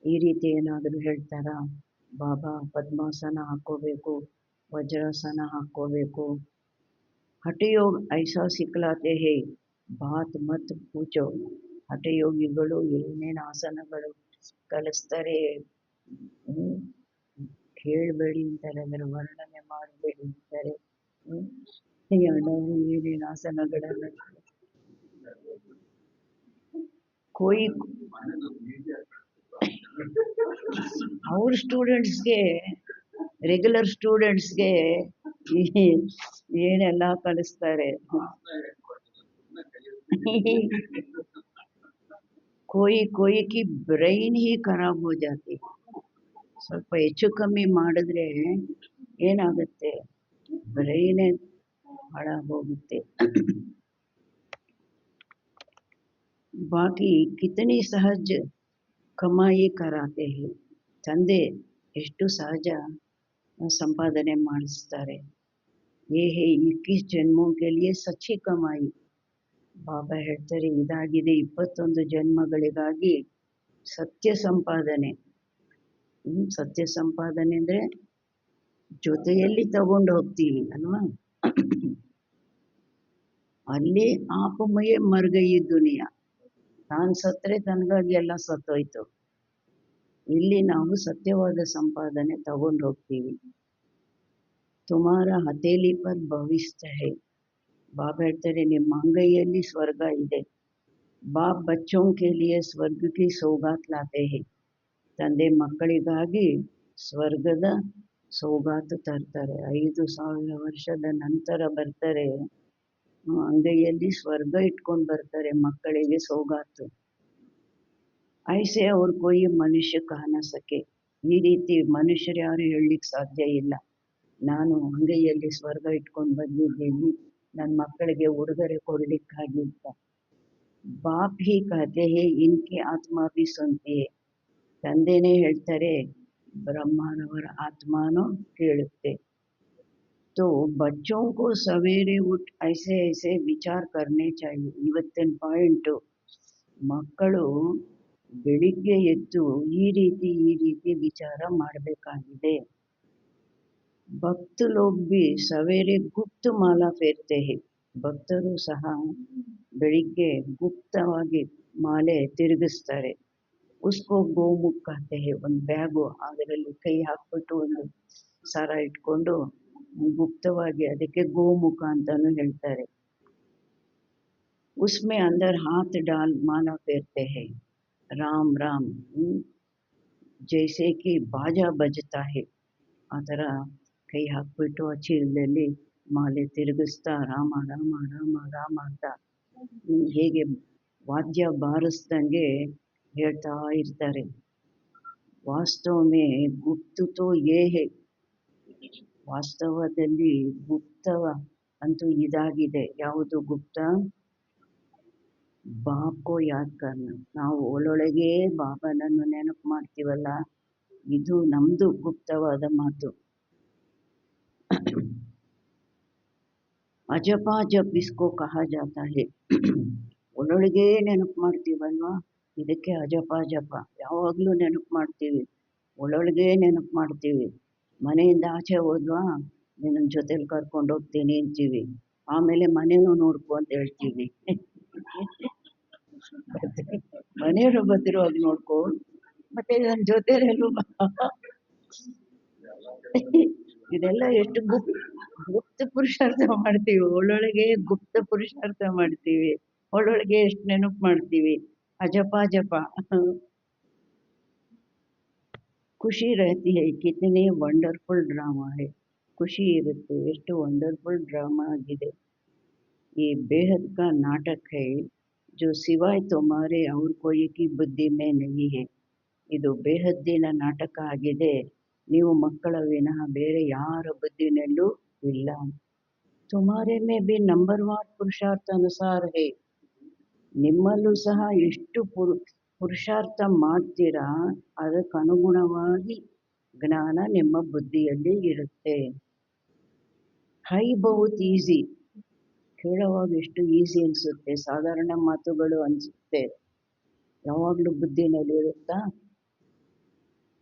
ಈ ರೀತಿ ಏನಾದರೂ ಹೇಳ್ತಾರಾ? ಬಾಬಾ ಪದ್ಮಾಸನ ಹಾಕ್ಕೋಬೇಕು, ವಜ್ರಾಸನ ಹಾಕ್ಕೋಬೇಕು. ಹಠಯೋಗ ಐಸಾ ಸಿಕ್ಲಾತೆ ಹೇ ಬಾತ್ ಮತ್ ಪೂಚೋ. ಹಠಯೋಗಿಗಳು ಏನೇನು ಆಸನಗಳು ಕಲಿಸ್ತಾರೆ ಕೇಳಬೇಡಿ ಅಂತಾರೆ, ಅದರ ವರ್ಣನೆ ಮಾಡಬೇಡಿ ಅಂತಾರೆ. ಏನೇನು ಆಸನಗಳನ್ನು कोई ಅವ್ರ ಸ್ಟೂಡೆಂಟ್ಸ್ಗೆ, ರೆಗ್ಯುಲರ್ ಸ್ಟೂಡೆಂಟ್ಸ್ಗೆ ಏನೆಲ್ಲ ಕಲಿಸ್ತಾರೆ. कोई की ಬ್ರೈನ್ ही ಖರಾಬ್ हो जाती. ಸ್ವಲ್ಪ ಹೆಚ್ಚು ಕಮ್ಮಿ ಮಾಡಿದ್ರೆ ಏನಾಗುತ್ತೆ, ಬ್ರೈನೇ ಹಾಳಾಗೋಗುತ್ತೆ. ಬಾಕಿ ಕಿತನಿ ಸಹಜ ಕಮಾಯಿ ಕರಾತೆ ಹೇ. ತಂದೆ ಎಷ್ಟು ಸಹಜ ಸಂಪಾದನೆ ಮಾಡಿಸ್ತಾರೆ. ಯೇ ಹೇ 21 ಜನ್ಮೋं के लिए सच्ची कमाई. ಬಾಬಾ ಹೇಳ್ತಾರೆ ಇದಾಗಿದೆ 21 ಜನ್ಮಗಳಿಗಾಗಿ ಸತ್ಯ ಸಂಪಾದನೆ. ಸತ್ಯ ಸಂಪಾದನೆ ಅಂದರೆ ಜೊತೆಯಲ್ಲಿ ತಗೊಂಡು ಹೋಗ್ತೀವಿ ಅಲ್ವಾ. ಅಲ್ಲಿ ಆಪಮಯ ಮರ್ಗಯಿ ದುನಿಯಾ. ನಾನು ಸತ್ತರೆ ತನಗಾಗಿ ಎಲ್ಲ ಸತ್ತೋಯ್ತು. ಇಲ್ಲಿ ನಾವು ಸತ್ಯವಾದ ಸಂಪಾದನೆ ತಗೊಂಡು ಹೋಗ್ತೀವಿ. ತುಮಾರ ಹಥೇಲಿ ಪರ್ ಭವಿಷ್ಯ ಹೇ. ಬಾಬಾ ಹೇಳ್ತಾರೆ ನಿಮ್ಮ ಅಂಗೈಯಲ್ಲಿ ಸ್ವರ್ಗ ಇದೆ. ಬಾಪ್ ಬಚ್ಚೋಂ ಕೆ ಲಿಯೆ ಸ್ವರ್ಗ ಕಿ ಸೌಗಾತ್ ಲಾತೆ ಹೇ. ತಂದೆ ಮಕ್ಕಳಿಗಾಗಿ ಸ್ವರ್ಗದ ಸೌಗಾತು ತರ್ತಾರೆ. 5000 ವರ್ಷದ ನಂತರ ಬರ್ತಾರೆ, ಅಂಗೈಯಲ್ಲಿ ಸ್ವರ್ಗ ಇಟ್ಕೊಂಡು ಬರ್ತಾರೆ ಮಕ್ಕಳಿಗೆ ಸೌಗಾತು. ಐಸೆ ಅವ್ರ ಕೊಯ್ ಮನುಷ್ಯ ಕಾಣ ಸಕೆ. ಈ ರೀತಿ ಮನುಷ್ಯರು ಯಾರು ಹೇಳಲಿಕ್ಕೆ ಸಾಧ್ಯ ಇಲ್ಲ. ನಾನು ಅಂಗೈಯಲ್ಲಿ ಸ್ವರ್ಗ ಇಟ್ಕೊಂಡು ಬಂದಿದ್ದೀನಿ ನನ್ನ ಮಕ್ಕಳಿಗೆ ಉಡುಗೊರೆ ಕೊಡ್ಲಿಕ್ಕಾಗಿಲ್ಲ. ಬಾಪ್ ಹಿ ಕಹತೆ ಹೇ ಇನ್ಕಿ ಆತ್ಮ ಭಿ ಸುನ್ತಿ ಹೇ. ತಂದೆನೇ ಹೇಳ್ತಾರೆ, ಬ್ರಹ್ಮನವರ ಆತ್ಮನೂ ಕೇಳುತ್ತೆ. तो बच्चों को सवेरे उठ ऐसे ऐसे विचार करने चाहिए. ಇವತ್ತಿನ ಪಾಯಿಂಟು, ಮಕ್ಕಳು ಬೆಳಿಗ್ಗೆ ಎದ್ದು ಈ ರೀತಿ ವಿಚಾರ ಮಾಡಬೇಕಾಗಿದೆ. ಭಕ್ತ ಲೋಗ್ ಭಿ ಸವೇರೆ ಗುಪ್ತ ಮಾಲಾ ಫೇರ್ತೆ ಹೇ. ಭಕ್ತರು ಸಹ ಬೆಳಿಗ್ಗೆ ಗುಪ್ತವಾಗಿ ಮಾಲೆ ತಿರುಗಿಸ್ತಾರೆ. ಉಸ್ಕೋ ಗೋಮುಖ ಕಹತೆ ಹೇ. ಒಂದು ಬ್ಯಾಗು, ಅದರಲ್ಲಿ ಕೈ ಹಾಕ್ಬಿಟ್ಟು ಒಂದು ಸರ ಇಟ್ಕೊಂಡು ಗುಪ್ತವಾಗಿ, ಅದಕ್ಕೆ ಗೋಮುಖ ಅಂತಾನು ಹೇಳ್ತಾರೆ. ಉಸ್ಮೆ ಅಂದರ್ ಹಾತ್ ಡಾಲ್ ಮಾಲಾ ಫೇರ್ತೆ ಹೇ. ರಾಮ್ ರಾಮ್ ಜೈಸೆ ಕಿ ಬಾಜಾ ಬಜತಾ ಹೇ. ಆ ಥರ ಕೈ ಹಾಕ್ಬಿಟ್ಟು ಆ ಚೀಲದಲ್ಲಿ ಮಾಲೆ ತಿರುಗಿಸ್ತಾ ರಾಮ ರಾಮ ರಾಮ ರಾಮ ಅಂತ ಹೇಗೆ ವಾದ್ಯ ಬಾರಿಸ್ದಂಗೆ ಹೇಳ್ತಾ ಇರ್ತಾರೆ. ವಾಸ್ತವಮೇ ಗುಪ್ತ ತೋ ಯೇ ಹೇ. ವಾಸ್ತವದಲ್ಲಿ ಗುಪ್ತವ ಅಂತೂ ಇದಾಗಿದೆ. ಯಾವುದು ಗುಪ್ತ? ಬಾಪ್ಕೋ ಯಾದ್ ಕರ್ನ. ನಾವು ಒಳೊಳಗೇ ಬಾಬನನ್ನು ನೆನಪು ಮಾಡ್ತೀವಲ್ಲ, ಇದು ನಮ್ದು ಗುಪ್ತವಾದ ಮಾತು. ಅಜಪಾ ಜಪ್ ಇಸ್ಕೋ ಕಹಾ ಜಾತಾ ಹೇ. ಒಳೊಳಗೇ ನೆನಪು ಮಾಡ್ತೀವಲ್ವಾ, ಇದಕ್ಕೆ ಅಜಪ ಜಪ ಯಾವಾಗಲೂ ನೆನಪು ಮಾಡ್ತೀವಿ, ಒಳೊಳಗೆ ನೆನಪು ಮಾಡ್ತೀವಿ. ಮನೆಯಿಂದ ಆಚೆ ಹೋದ್ವಾ ನಿನ್ನ ಜೊತೆಲಿ ಕರ್ಕೊಂಡು ಹೋಗ್ತೀನಿ ಅಂತೀವಿ, ಆಮೇಲೆ ಮನೇನೂ ನೋಡ್ಕೊ ಅಂತ ಹೇಳ್ತೀವಿ. ಮನೆಯವರು ಭದ್ರವಾಗಿ ನೋಡ್ಕೊ, ಮತ್ತೆ ನನ್ನ ಜೊತೆಲೆಲ್ಲೂ ಇದೆಲ್ಲ ಎಷ್ಟು ಗುಪ್ತ ಪುರುಷಾರ್ಥ ಮಾಡ್ತೀವಿ, ಒಳ್ಳೊಳಗೆ ಗುಪ್ತ ಪುರುಷಾರ್ಥ ಮಾಡ್ತೀವಿ, ಒಳ್ಳೊಳಗೆ ಎಷ್ಟು ನೆನಪು ಮಾಡ್ತೀವಿ. ಅಜಪ ಜಪ. ಖುಷಿ रहती है कितने ವಂಡರ್ಫುಲ್ ಡ್ರಾಮಾ है. ಖುಷಿ ಇರುತ್ತೆ, ಎಷ್ಟು ವಂಡರ್ಫುಲ್ ಡ್ರಾಮಾ ಆಗಿದೆ. ये बेहद का नाटक है जो सिवाय तुम्हारे और कोई की बुद्धि में नहीं है. ಇದು ಬೇಹದ್ದಿನ ನಾಟಕ ಆಗಿದೆ, ನೀವು ಮಕ್ಕಳ ವಿನಃ ಬೇರೆ ಯಾರ ಬುದ್ಧಿನಲ್ಲೂ ಇಲ್ಲ. ತುಮಾರೆ ಮೇ ಬಿ ನಂಬರ್ವಾರ್ ಪುರುಷಾರ್ಥ ಅನುಸಾರ ಹೇ. ನಿಮ್ಮಲ್ಲೂ ಸಹ ಎಷ್ಟು ಪುರುಷಾರ್ಥ ಮಾಡ್ತೀರಾ ಅದಕ್ಕನುಗುಣವಾಗಿ ಜ್ಞಾನ ನಿಮ್ಮ ಬುದ್ಧಿಯಲ್ಲಿ ಇರುತ್ತೆ. ಹೈ ಬಹುತ್ ಈಸಿ, ಕೇಳುವಾಗ ಎಷ್ಟು ಈಸಿ ಅನಿಸುತ್ತೆ, ಸಾಧಾರಣ ಮಾತುಗಳು ಅನಿಸುತ್ತೆ, ಯಾವಾಗಲೂ ಬುದ್ಧಿನಲ್ಲಿ ಇರುತ್ತಾ.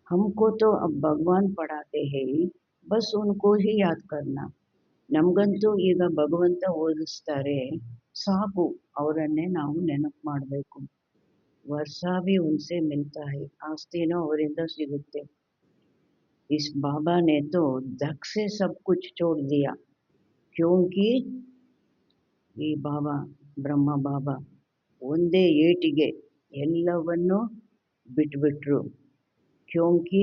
हमको तो अब भगवान पढ़ाते हैं, बस उनको ही याद करना. ನಮಗಂತೂ ಈಗ ಭಗವಂತ ಓದಿಸ್ತಾರೆ, ಸಾಕು ಅವರನ್ನೇ ನಾವು ನೆನಪು ಮಾಡಬೇಕು. ವರ್ಷ भी उनसे मिलता है, ಆಸ್ತಿನೂ ಅವರಿಂದ ಸಿಗುತ್ತೆ. इस बाबा ने तो धक से सब कुछ छोड़ दिया, क्योंकि ಈ ಬಾಬಾ ಬ್ರಹ್ಮ ಬಾಬಾ ಒಂದೇ ಏಟಿಗೆ ಎಲ್ಲವನ್ನೂ ಬಿಟ್ಬಿಟ್ರು. क्योंकि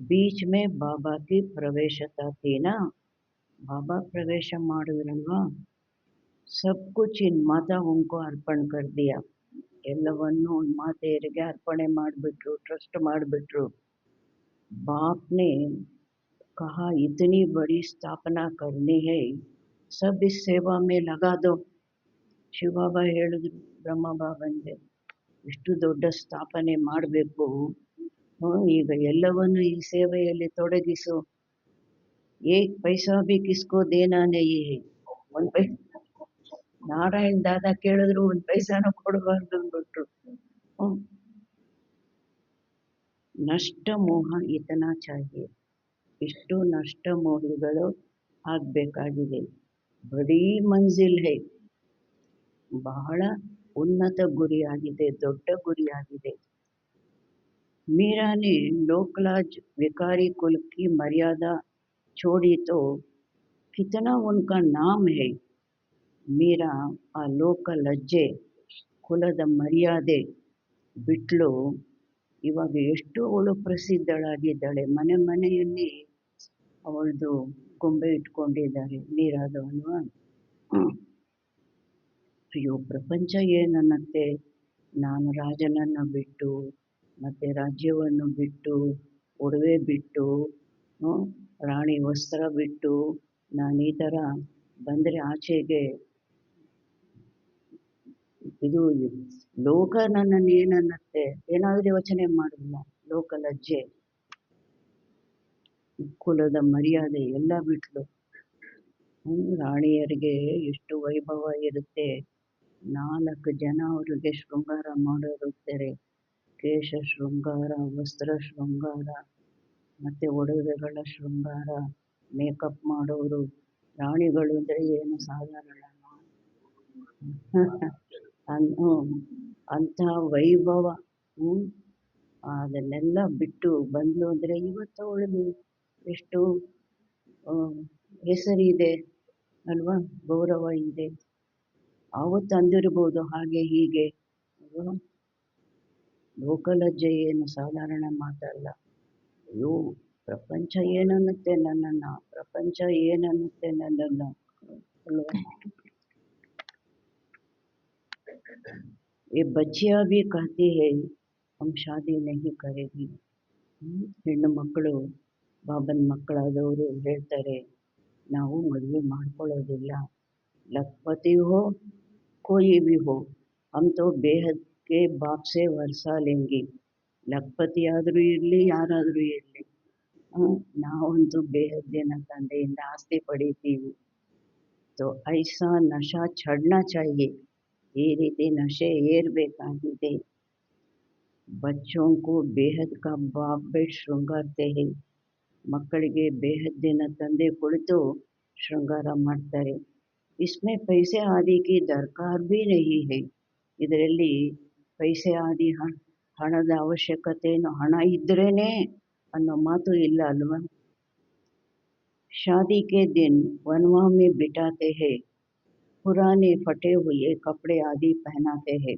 बीच में बाबा की प्रवेशता थी ना, बाबा प्रवेश ಮಾಡಿದ್ರಲ್ವಾ, सब कुछ इन माता उनको अर्पण कर दिया. ಎಲ್ಲವನ್ನೂ ಮಾತೆಯರಿಗೆ ಅರ್ಪಣೆ ಮಾಡಿಬಿಟ್ರು, ಟ್ರಸ್ಟ್ ಮಾಡಿಬಿಟ್ರು. बाप ने कहा इतनी बड़ी स्थापना करनी है, सब इस सेवा में लगा दो. ಶಿವಬಾಬಾ ಹೇಳಿದ್ರು ಬ್ರಹ್ಮ ಬಾಬಂಗೆ, ಇಷ್ಟು ದೊಡ್ಡ ಸ್ಥಾಪನೆ ಮಾಡಬೇಕು, ಈಗ ಎಲ್ಲವನ್ನು ಈ ಸೇವೆಯಲ್ಲಿ ತೊಡಗಿಸು. ಏಕ್ ಪೈಸಾ ಬಿ ಕಿಸ್ಕೋ ದೇನಾ ನಹೀ ಹೈ. ಒಂದು ನಾರಾಯಣ್ ದಾದಾ ಕೇಳಿದ್ರು ಒಂದು ಪೈಸಾನು ಕೊಡಬಾರ್ದು ಅಂದ್ಬಿಟ್ರು. ನಷ್ಟ ಮೋಹ ಇತನಾ ಚಾಹಿಯೆ, ಇಷ್ಟು ನಷ್ಟ ಮೋಹಿಗಳು ಆಗಬೇಕಾಗಿದೆ. ಬಡೀ ಮಂಜಿಲ್ ಹೈ, ಬಹಳ ಉನ್ನತ ಗುರಿಯಾಗಿದೆ, ದೊಡ್ಡ ಗುರಿಯಾಗಿದೆ. मीरा ने लोकलाज विकारी कुल की मर्यादा छोड़ी तो कितना उनका नाम है. ಮೀರಾ ಆ ಲೋಕ ಲಜ್ಜೆ ಕುಲದ ಮರ್ಯಾದೆ ಬಿಟ್ಲು, ಇವಾಗ ಎಷ್ಟು ಅವಳು ಪ್ರಸಿದ್ಧಳಾಗಿದ್ದಾಳೆ. ಮನೆ ಮನೆಯಲ್ಲಿ ಅವಳದು ಗೊಂಬೆ ಇಟ್ಕೊಂಡಿದ್ದಾರೆ ಮೀರಾದವಲ್ವಾ. ಅಯ್ಯೋ ಪ್ರಪಂಚ ಏನನ್ನತ್ತೆ, ನಾನು ರಾಜನನ್ನು ಬಿಟ್ಟು ಮತ್ತು ರಾಜ್ಯವನ್ನು ಬಿಟ್ಟು ಒಡವೆ ಬಿಟ್ಟು ರಾಣಿ ವಸ್ತ್ರ ಬಿಟ್ಟು ನಾನು ಈ ಥರ ಬಂದರೆ ಆಚೆಗೆ ಇದು ಲೋಕ ನನ್ನನ್ನು ಏನನ್ನತ್ತೆ, ಏನಾದರೂ ಯೋಚನೆ ಮಾಡಿಲ್ಲ. ಲೋಕ ಲಜ್ಜೆ, ಕುಲದ ಮರ್ಯಾದೆ ಎಲ್ಲ ಬಿಟ್ಲು. ರಾಣಿಯರಿಗೆ ಎಷ್ಟು ವೈಭವ ಇರುತ್ತೆ, 4 ಜನ ಅವರಿಗೆ ಶೃಂಗಾರ ಮಾಡೋರಿರ್ತಾರೆ. ಕೇಶ ಶೃಂಗಾರ, ವಸ್ತ್ರ ಶೃಂಗಾರ, ಮತ್ತು ಒಡವೆಗಳ ಶೃಂಗಾರ, ಮೇಕಪ್ ಮಾಡೋರು. ರಾಣಿಗಳು ಅಂದರೆ ಏನು ಸಾಧಾರಣ ಅಂಥ ವೈಭವ. ಅದನ್ನೆಲ್ಲ ಬಿಟ್ಟು ಬಂದ್ಲು ಅಂದರೆ ಇವತ್ತು ಅವಳಿಗೆ ಎಷ್ಟು ಹೆಸರಿದೆ ಅಲ್ವಾ, ಗೌರವ ಇದೆ. ಆವತ್ತು ಅಂದಿರ್ಬೋದು ಹಾಗೆ ಹೀಗೆ. ಲೋಕಲಜ್ಜೆ ಏನು ಸಾಧಾರಣ ಮಾತಲ್ಲ. ಅಯ್ಯೋ ಪ್ರಪಂಚ ಏನನ್ನುತ್ತೆ ನನ್ನನ್ನು, ಪ್ರಪಂಚ ಏನನ್ನುತ್ತೆ ನನ್ನನ್ನು ಅಲ್ವಾ. ये बच्चियाँ भी कहती है हम शादी नहीं करेगी. ಹೆಣ್ಣು ಮಕ್ಕಳು ಬಾಬನ ಮಕ್ಕಳಾದವರು ಹೇಳ್ತಾರೆ, ನಾವು ಮದುವೆ ಮಾಡ್ಕೊಳ್ಳೋದಿಲ್ಲ. ಲಖಪತಿ ಹೋ कोई भी हो, हम तो बेहद के बाप से वर्षा लेंगे. ಲಖಪತಿ ಆದರೂ ಇರಲಿ, ಯಾರಾದರೂ ಇರಲಿ, ನಾವಂತೂ ಬೇಹದ್ದಿನ ತಂದೆಯಿಂದ ಆಸ್ತಿ ಪಡಿತೀವಿ. तो ऐसा नशा छड़ना चाहिए, ಈ ರೀತಿ ನಶೆ ಏರಬೇಕಾಗಿದೆ. बच्चों को बेहद का बाप बेट ಶೃಂಗಾರತೆ ಹೇ ಮಕ್ಕಳಿಗೆ ಬೇಹದ್ದಿನ ತಂದೆ ಕುಳಿತು ಶೃಂಗಾರ ಮಾಡ್ತಾರೆ. इसमें पैसे आदि की दरकार भी नहीं है. ಇದರಲ್ಲಿ ಪೈಸೆ ಆದಿ ಹಣದ ಅವಶ್ಯಕತೆ ಏನು, ಹಣ ಇದ್ರೇನೆ ಅನ್ನೋ ಮಾತು ಇಲ್ಲ ಅಲ್ವಾ. शादी के दिन वनवा में बिठाते हैं, पुराने फटे हुए कपड़े आदि पहनाते हैं.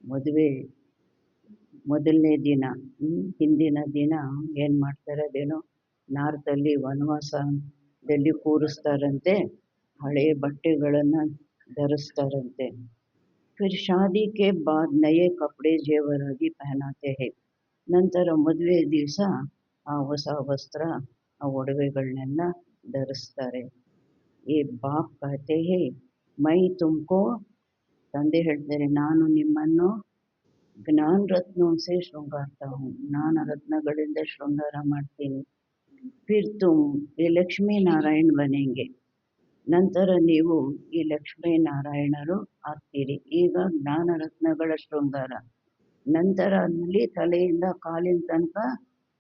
ಮದುವೆ ಮೊದಲನೇ ದಿನ ಹಿಂದಿನ ದಿನ ಏನು ಮಾಡ್ತಾರೆ, ಅದೇನೋ ನಾರ್ತಲ್ಲಿ ವನವಾಸದಲ್ಲಿ ಕೂರಿಸ್ತಾರಂತೆ, ಹಳೆಯ ಬಟ್ಟೆಗಳನ್ನು ಧರಿಸ್ತಾರಂತೆ. ಫಿರ್ ಶಾದಿ ಕೆ ಬಾದ್ ನಯೇ ಕಪಡೆ ಜೇವರಾಗಿ ಪಹನಾತೆ ಹೇ. ನಂತರ ಮದುವೆ ದಿವಸ ಆ ಹೊಸ ವಸ್ತ್ರ, ಆ ಒಡವೆಗಳನ್ನೆಲ್ಲ ಧರಿಸ್ತಾರೆ. ಈ ಬಾಪ್ ಕಹತೆ ಹೇ ಮೈ ತುಮ್ಕೋ, ತಂದೆ ಹೇಳ್ತಾರೆ, ನಾನು ನಿಮ್ಮನ್ನು ಜ್ಞಾನ ರತ್ನೋಂಸೆ ಶೃಂಗಾರ್ತಾ ಹೂँ, ಜ್ಞಾನ ರತ್ನಗಳಿಂದ ಶೃಂಗಾರ ಮಾಡ್ತೀನಿ. ಫಿರ್ ತುಮ್ ಈ ಲಕ್ಷ್ಮೀ ನಾರಾಯಣ್ ಬನೆಂಗೆ, ನಂತರ ನೀವು ಈ ಲಕ್ಷ್ಮೀ ನಾರಾಯಣರು ಆಗ್ತೀರಿ. ಈಗ ಜ್ಞಾನ ರತ್ನಗಳ ಶೃಂಗಾರ, ನಂತರ ಅಲ್ಲಿ ತಲೆಯಿಂದ ಕಾಲಿನ ತನಕ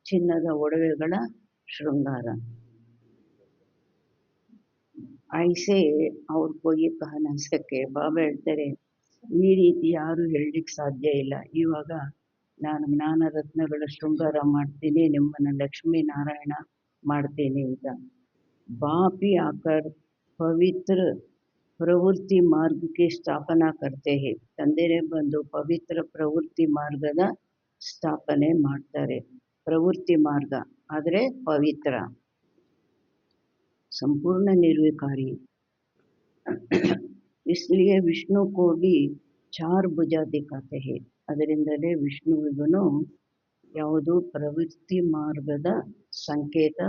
ಚಿನ್ನದ ಒಡವೆಗಳ ಶೃಂಗಾರ. ಐಸೆ ಅವ್ರ ಕೊಯ್ಯಿ ಕಹನ ಸಕ್ಕೆ, ಬಾಬಾ ಹೇಳ್ತಾರೆ, ಈ ರೀತಿ ಯಾರು ಹೇಳಲಿಕ್ಕೆ ಸಾಧ್ಯ ಇಲ್ಲ. ಇವಾಗ ನಾನು ಜ್ಞಾನ ರತ್ನಗಳ ಶೃಂಗಾರ ಮಾಡ್ತೀನಿ, ನಿಮ್ಮನ್ನು ಲಕ್ಷ್ಮೀ ನಾರಾಯಣ ಮಾಡ್ತೀನಿ ಅಂತ. ಬಾಪಿ ಆಕರ್ ಪವಿತ್ರ ಪ್ರವೃತ್ತಿ ಮಾರ್ಗಕ್ಕೆ ಸ್ಥಾಪನಾ ಕರ್ತೆ ಹೇ. ತಂದೆನೇ ಬಂದು ಪವಿತ್ರ ಪ್ರವೃತ್ತಿ ಮಾರ್ಗದ ಸ್ಥಾಪನೆ ಮಾಡ್ತಾರೆ. ಪ್ರವೃತ್ತಿ ಮಾರ್ಗ ಆದರೆ ಪವಿತ್ರ, ಸಂಪೂರ್ಣ ನಿರ್ವಿಕಾರಿ. इसलिए ವಿಷ್ಣು को भी ಚಾರ್ ಭುಜ ದಿಖಾತೆ ಹೇ. ಅದರಿಂದಲೇ ವಿಷ್ಣುವಿಗೂ ಯಾವುದು ಪ್ರವೃತ್ತಿ ಮಾರ್ಗದ ಸಂಕೇತ,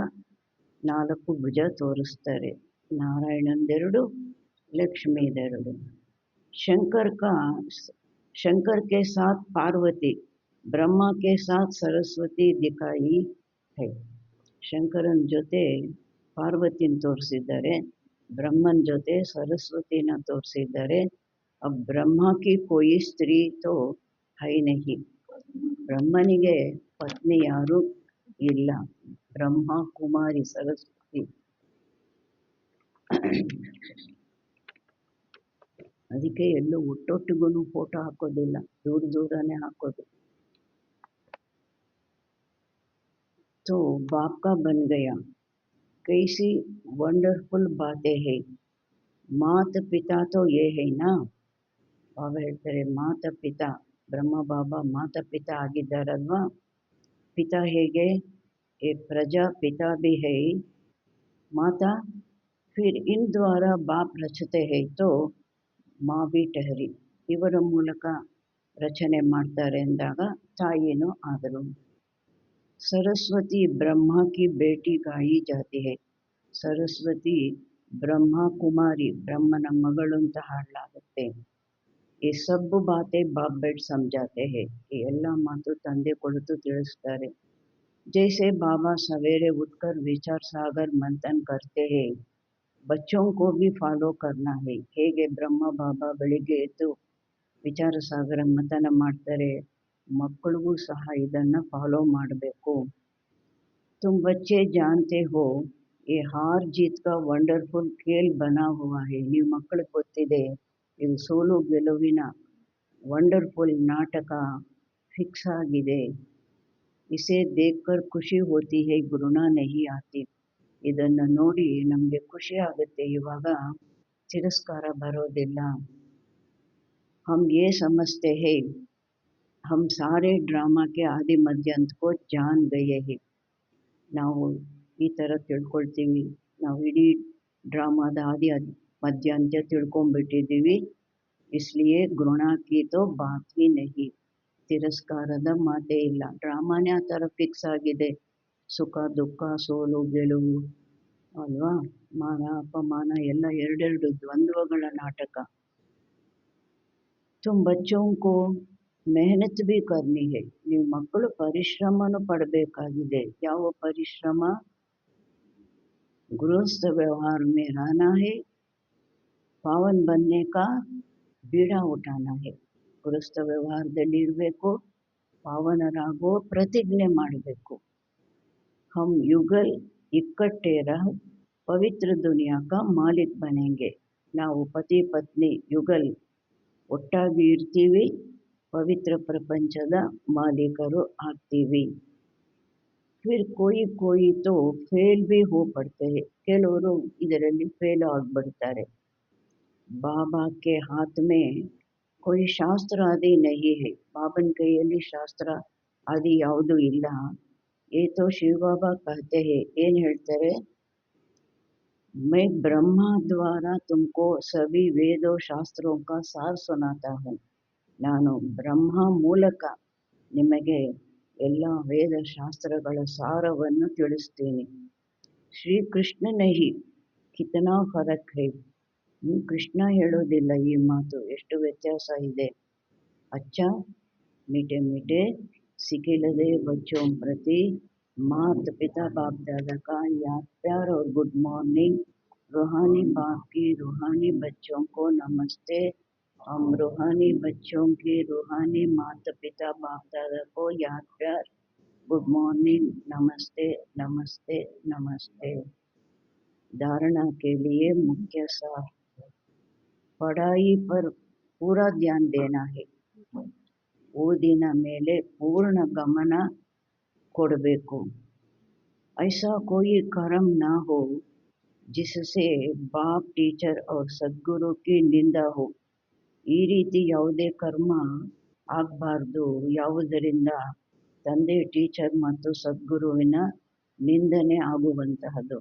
4 ಭುಜ ತೋರಿಸ್ತಾರೆ. ನಾರಾಯಣಂದೆರಡು, ಲಕ್ಷ್ಮೀದೆರಡು. शंकर के साथ पार्वती, ब्रह्मा के साथ सरस्वती दिखाई है. ಶಂಕರನ ಜೊತೆ ಪಾರ್ವತಿನ ತೋರಿಸಿದ್ದಾರೆ, ಬ್ರಹ್ಮನ ಜೊತೆ ಸರಸ್ವತಿನ ತೋರಿಸಿದ್ದಾರೆ. अब ब्रह्मा की कोई स्त्री तो है नहीं. ಬ್ರಹ್ಮನಿಗೆ ಪತ್ನಿ ಯಾರೂ ಇಲ್ಲ, ಬ್ರಹ್ಮ ಕುಮಾರಿ ಸರಸ್ವತಿ. ಅದಕ್ಕೆ ಎಲ್ಲೂ ಒಟ್ಟೊಟ್ಟಿಗೂ ಫೋಟೋ ಹಾಕೋದಿಲ್ಲ, ದೂರ ದೂರನೇ ಹಾಕೋದು. तो बाप का बन गया, कैसी ವಂಡರ್ಫುಲ್ ಬಾತೆ ಹೇ. ಮಾತ ಪಿತಾ ತೋ ಯೇ ಹೇ ನಾ. ಬಾಬಾ ಹೇಳ್ತಾರೆ, ಮಾತ ಪಿತಾ, ಬ್ರಹ್ಮ ಬಾಬಾ ಮಾತ ಪಿತಾ ಆಗಿದ್ದಾರಲ್ವಾ. ಪಿತಾ ಹೇಗೆ, ಏ ಪ್ರಜಾ ಪಿತಾ ಭಿ ಹೈ ಮಾತಾ. ಫಿರ್ ಇನ್ ದ್ವಾರ ಬಾಪ್ ರಚತೆ ಹೈ ತೋ ಮಾ ಭಿ ಟಹರಿ. ಇವರ ಮೂಲಕ ರಚನೆ ಮಾಡ್ತಾರೆ ಎಂದಾಗ ತಾಯಿನೂ ಆದರು. सरस्वती ब्रह्मा की बेटी गाई जाती है. सरस्वती ब्रह्ಮ ಕುಮಾರಿ, ಬ್ರಹ್ಮನ ಮಗಳು ಅಂತ ಹಾಡಲಾಗುತ್ತೆ. ಈ ಸಬ್ಬು ಬಾತೆ ಬಾಪ್ ಬೇಟ್ ಸಮझाते हैं. ಈ ಎಲ್ಲ ಮಾತು ತಂದೆ ಕುಳಿತು ತಿಳಿಸ್ತಾರೆ. जैसे बाबा सवेरे उठकर विचार सागर मंथन करते हैं, बच्चों को भी फॉलो करना है. ಹೇಗೆ ಬ್ರಹ್ಮ ಬಾಬಾ ಬೆಳಿಗ್ಗೆ ಎದ್ದು ವಿಚಾರ ಸಾಗರ ಮಂಥನ ಮಾಡ್ತಾರೆ, ಮಕ್ಕಳಿಗೂ ಸಹ ಇದನ್ನು ಫಾಲೋ ಮಾಡಬೇಕು. तुम बच्चे जानते हो ये हार जीत का ವಂಡರ್ಫುಲ್ खेल बना हुआ है. ನೀವು ಮಕ್ಕಳಿಗೆ ಗೊತ್ತಿದೆ, ಇದು ಸೋಲು ಗೆಲುವಿನ ವಂಡರ್ಫುಲ್ ನಾಟಕ ಫಿಕ್ಸ್ ಆಗಿದೆ. इसे देखकर ಖುಷಿ होती है, गुरुना नहीं आती. ಇದನ್ನು ನೋಡಿ ನಮಗೆ ಖುಷಿ ಆಗುತ್ತೆ, ಇವಾಗ ತಿರಸ್ಕಾರ ಬರೋದಿಲ್ಲ. हम ये समझते हैं हम सारे ड्रामा के आदि मध्य अंत को जान गए हैं. ನಾವು ಈ ಥರ ತಿಳ್ಕೊಳ್ತೀವಿ, ನಾವು ಇಡೀ ಡ್ರಾಮಾದ ಆದಿ ಮಧ್ಯಾಂತ್ಯ ತಿಳ್ಕೊಂಡ್ಬಿಟ್ಟಿದ್ದೀವಿ. ಇಸ್ಲಿಯೇ ಗುರುಣಾ ಕಿ ತೋ ಬಾತ್ ಹಿ ನಹಿ. ತಿರಸ್ಕಾರದ ಮಾತೇ ಇಲ್ಲ, ಡ್ರಾಮಾನೇ ಆ ಥರ ಫಿಕ್ಸ್ ಆಗಿದೆ. ಸುಖ ದುಃಖ, ಸೋಲು ಗೆಲುವು ಅಲ್ವಾ, ಮಾನ ಅಪಮಾನ ಎಲ್ಲ ಎರಡೆರಡು ದ್ವಂದ್ವಗಳ ನಾಟಕ. तुम बच्चों को मेहनत भी करनी है. ನೀವು ಮಕ್ಕಳು ಪರಿಶ್ರಮನೂ ಪಡಬೇಕಾಗಿದೆ. ಯಾವ ಪರಿಶ್ರಮ, गृहस्थ व्यवहार में रहना है, पावन बनने का बीड़ा उठाना है. ಗೃಹಸ್ಥ ವ್ಯವಹಾರದಲ್ಲಿ ಇರಬೇಕು, ಪಾವನರಾಗೋ ಪ್ರತಿಜ್ಞೆ ಮಾಡಬೇಕು. ಹಮ್ ಯುಗಲ್ ಇಕ್ಕಟ್ಟೆ ರಹ ಪವಿತ್ರ ದುನಿಯಾ ಕಾ ಮಾಲಿಕ್ ಬನೆಂಗೆ. ನಾವು ಪತಿ ಪತ್ನಿ ಯುಗಲ್ ಒಟ್ಟಾಗಿ ಇರ್ತೀವಿ, ಪವಿತ್ರ ಪ್ರಪಂಚದ ಮಾಲೀಕರು ಆಗ್ತೀವಿ. ಫಿರ್ ಕೋಯಿ ತೋ ಫೇಲ್ ಭಿ ಹೋ ಪಡ್ತೆ ಹೈ. ಕೆಲವರು ಇದರಲ್ಲಿ ಫೇಲ್ ಆಗಿಬಿಡ್ತಾರೆ. ಬಾಬಾ ಕೆ ಹಾತ್ ಮೇ ಕೋಯಿ ಶಾಸ್ತ್ರ ಆದಿ ನಹಿ ಹೈ. ಬಾಬನ ಕೈಯಲ್ಲಿ ಶಾಸ್ತ್ರ ಆದಿ ಯಾವುದೂ ಇಲ್ಲ. ಏತೋ ಶಿವ ಬಾಬಾ ಕಹತೆ ಹೈ, ಏನು ಹೇಳ್ತಾರೆ, मैं ब्रह्मा द्वारा तुमको सभी ವೇದೋ ಶಾಸ್ತ್ರೋ ಕಾ ಸಾರ್ ಸುನಾತಾ ಹೂಂ. ನಾನು ಬ್ರಹ್ಮ ಮೂಲಕ ನಿಮಗೆ ಎಲ್ಲ ವೇದ ಶಾಸ್ತ್ರಗಳ ಸಾರವನ್ನು ತಿಳಿಸ್ತೀನಿ. ಶ್ರೀಕೃಷ್ಣ ನಹಿ ಕಿತನಾ ಫರಕ್ ಹೈ. ಕೃಷ್ಣ ಹೇಳೋದಿಲ್ಲ ಈ ಮಾತು, ಎಷ್ಟು ವ್ಯತ್ಯಾಸ ಇದೆ. ಅಚ್ಚಾ मीठे मीठे सिखिलदे बच्चों प्रति माता पिता बाप दादा का याद प्यार और गुड मॉर्निंग. रूहानी बाप की रूहानी बच्चों को नमस्ते. हम रूहानी बच्चों की रूहानी माता पिता बाप दादा को याद प्यार गुड मॉर्निंग, नमस्ते नमस्ते नमस्ते. धारणा के लिए मुख्य सार. पढ़ाई पर पूरा ध्यान देना है. ಓದಿನ ಮೇಲೆ ಪೂರ್ಣ ಗಮನ ಕೊಡಬೇಕು. ಐಸಾ ಕೋಯಿ ಕರ್ಮ ನಾ ಹೋ ಜಿಸಸೆ ಬಾಪ್ ಟೀಚರ್ ಔರ್ ಸದ್ಗುರು ಕಿ ನಿಂದಾ ಹೋ. ಈ ರೀತಿ ಯಾವುದೇ ಕರ್ಮ ಆಗಬಾರ್ದು ಯಾವುದರಿಂದ ತಂದೆ, ಟೀಚರ್ ಮತ್ತು ಸದ್ಗುರುವಿನ ನಿಂದನೆ ಆಗುವಂತಹದ್ದು.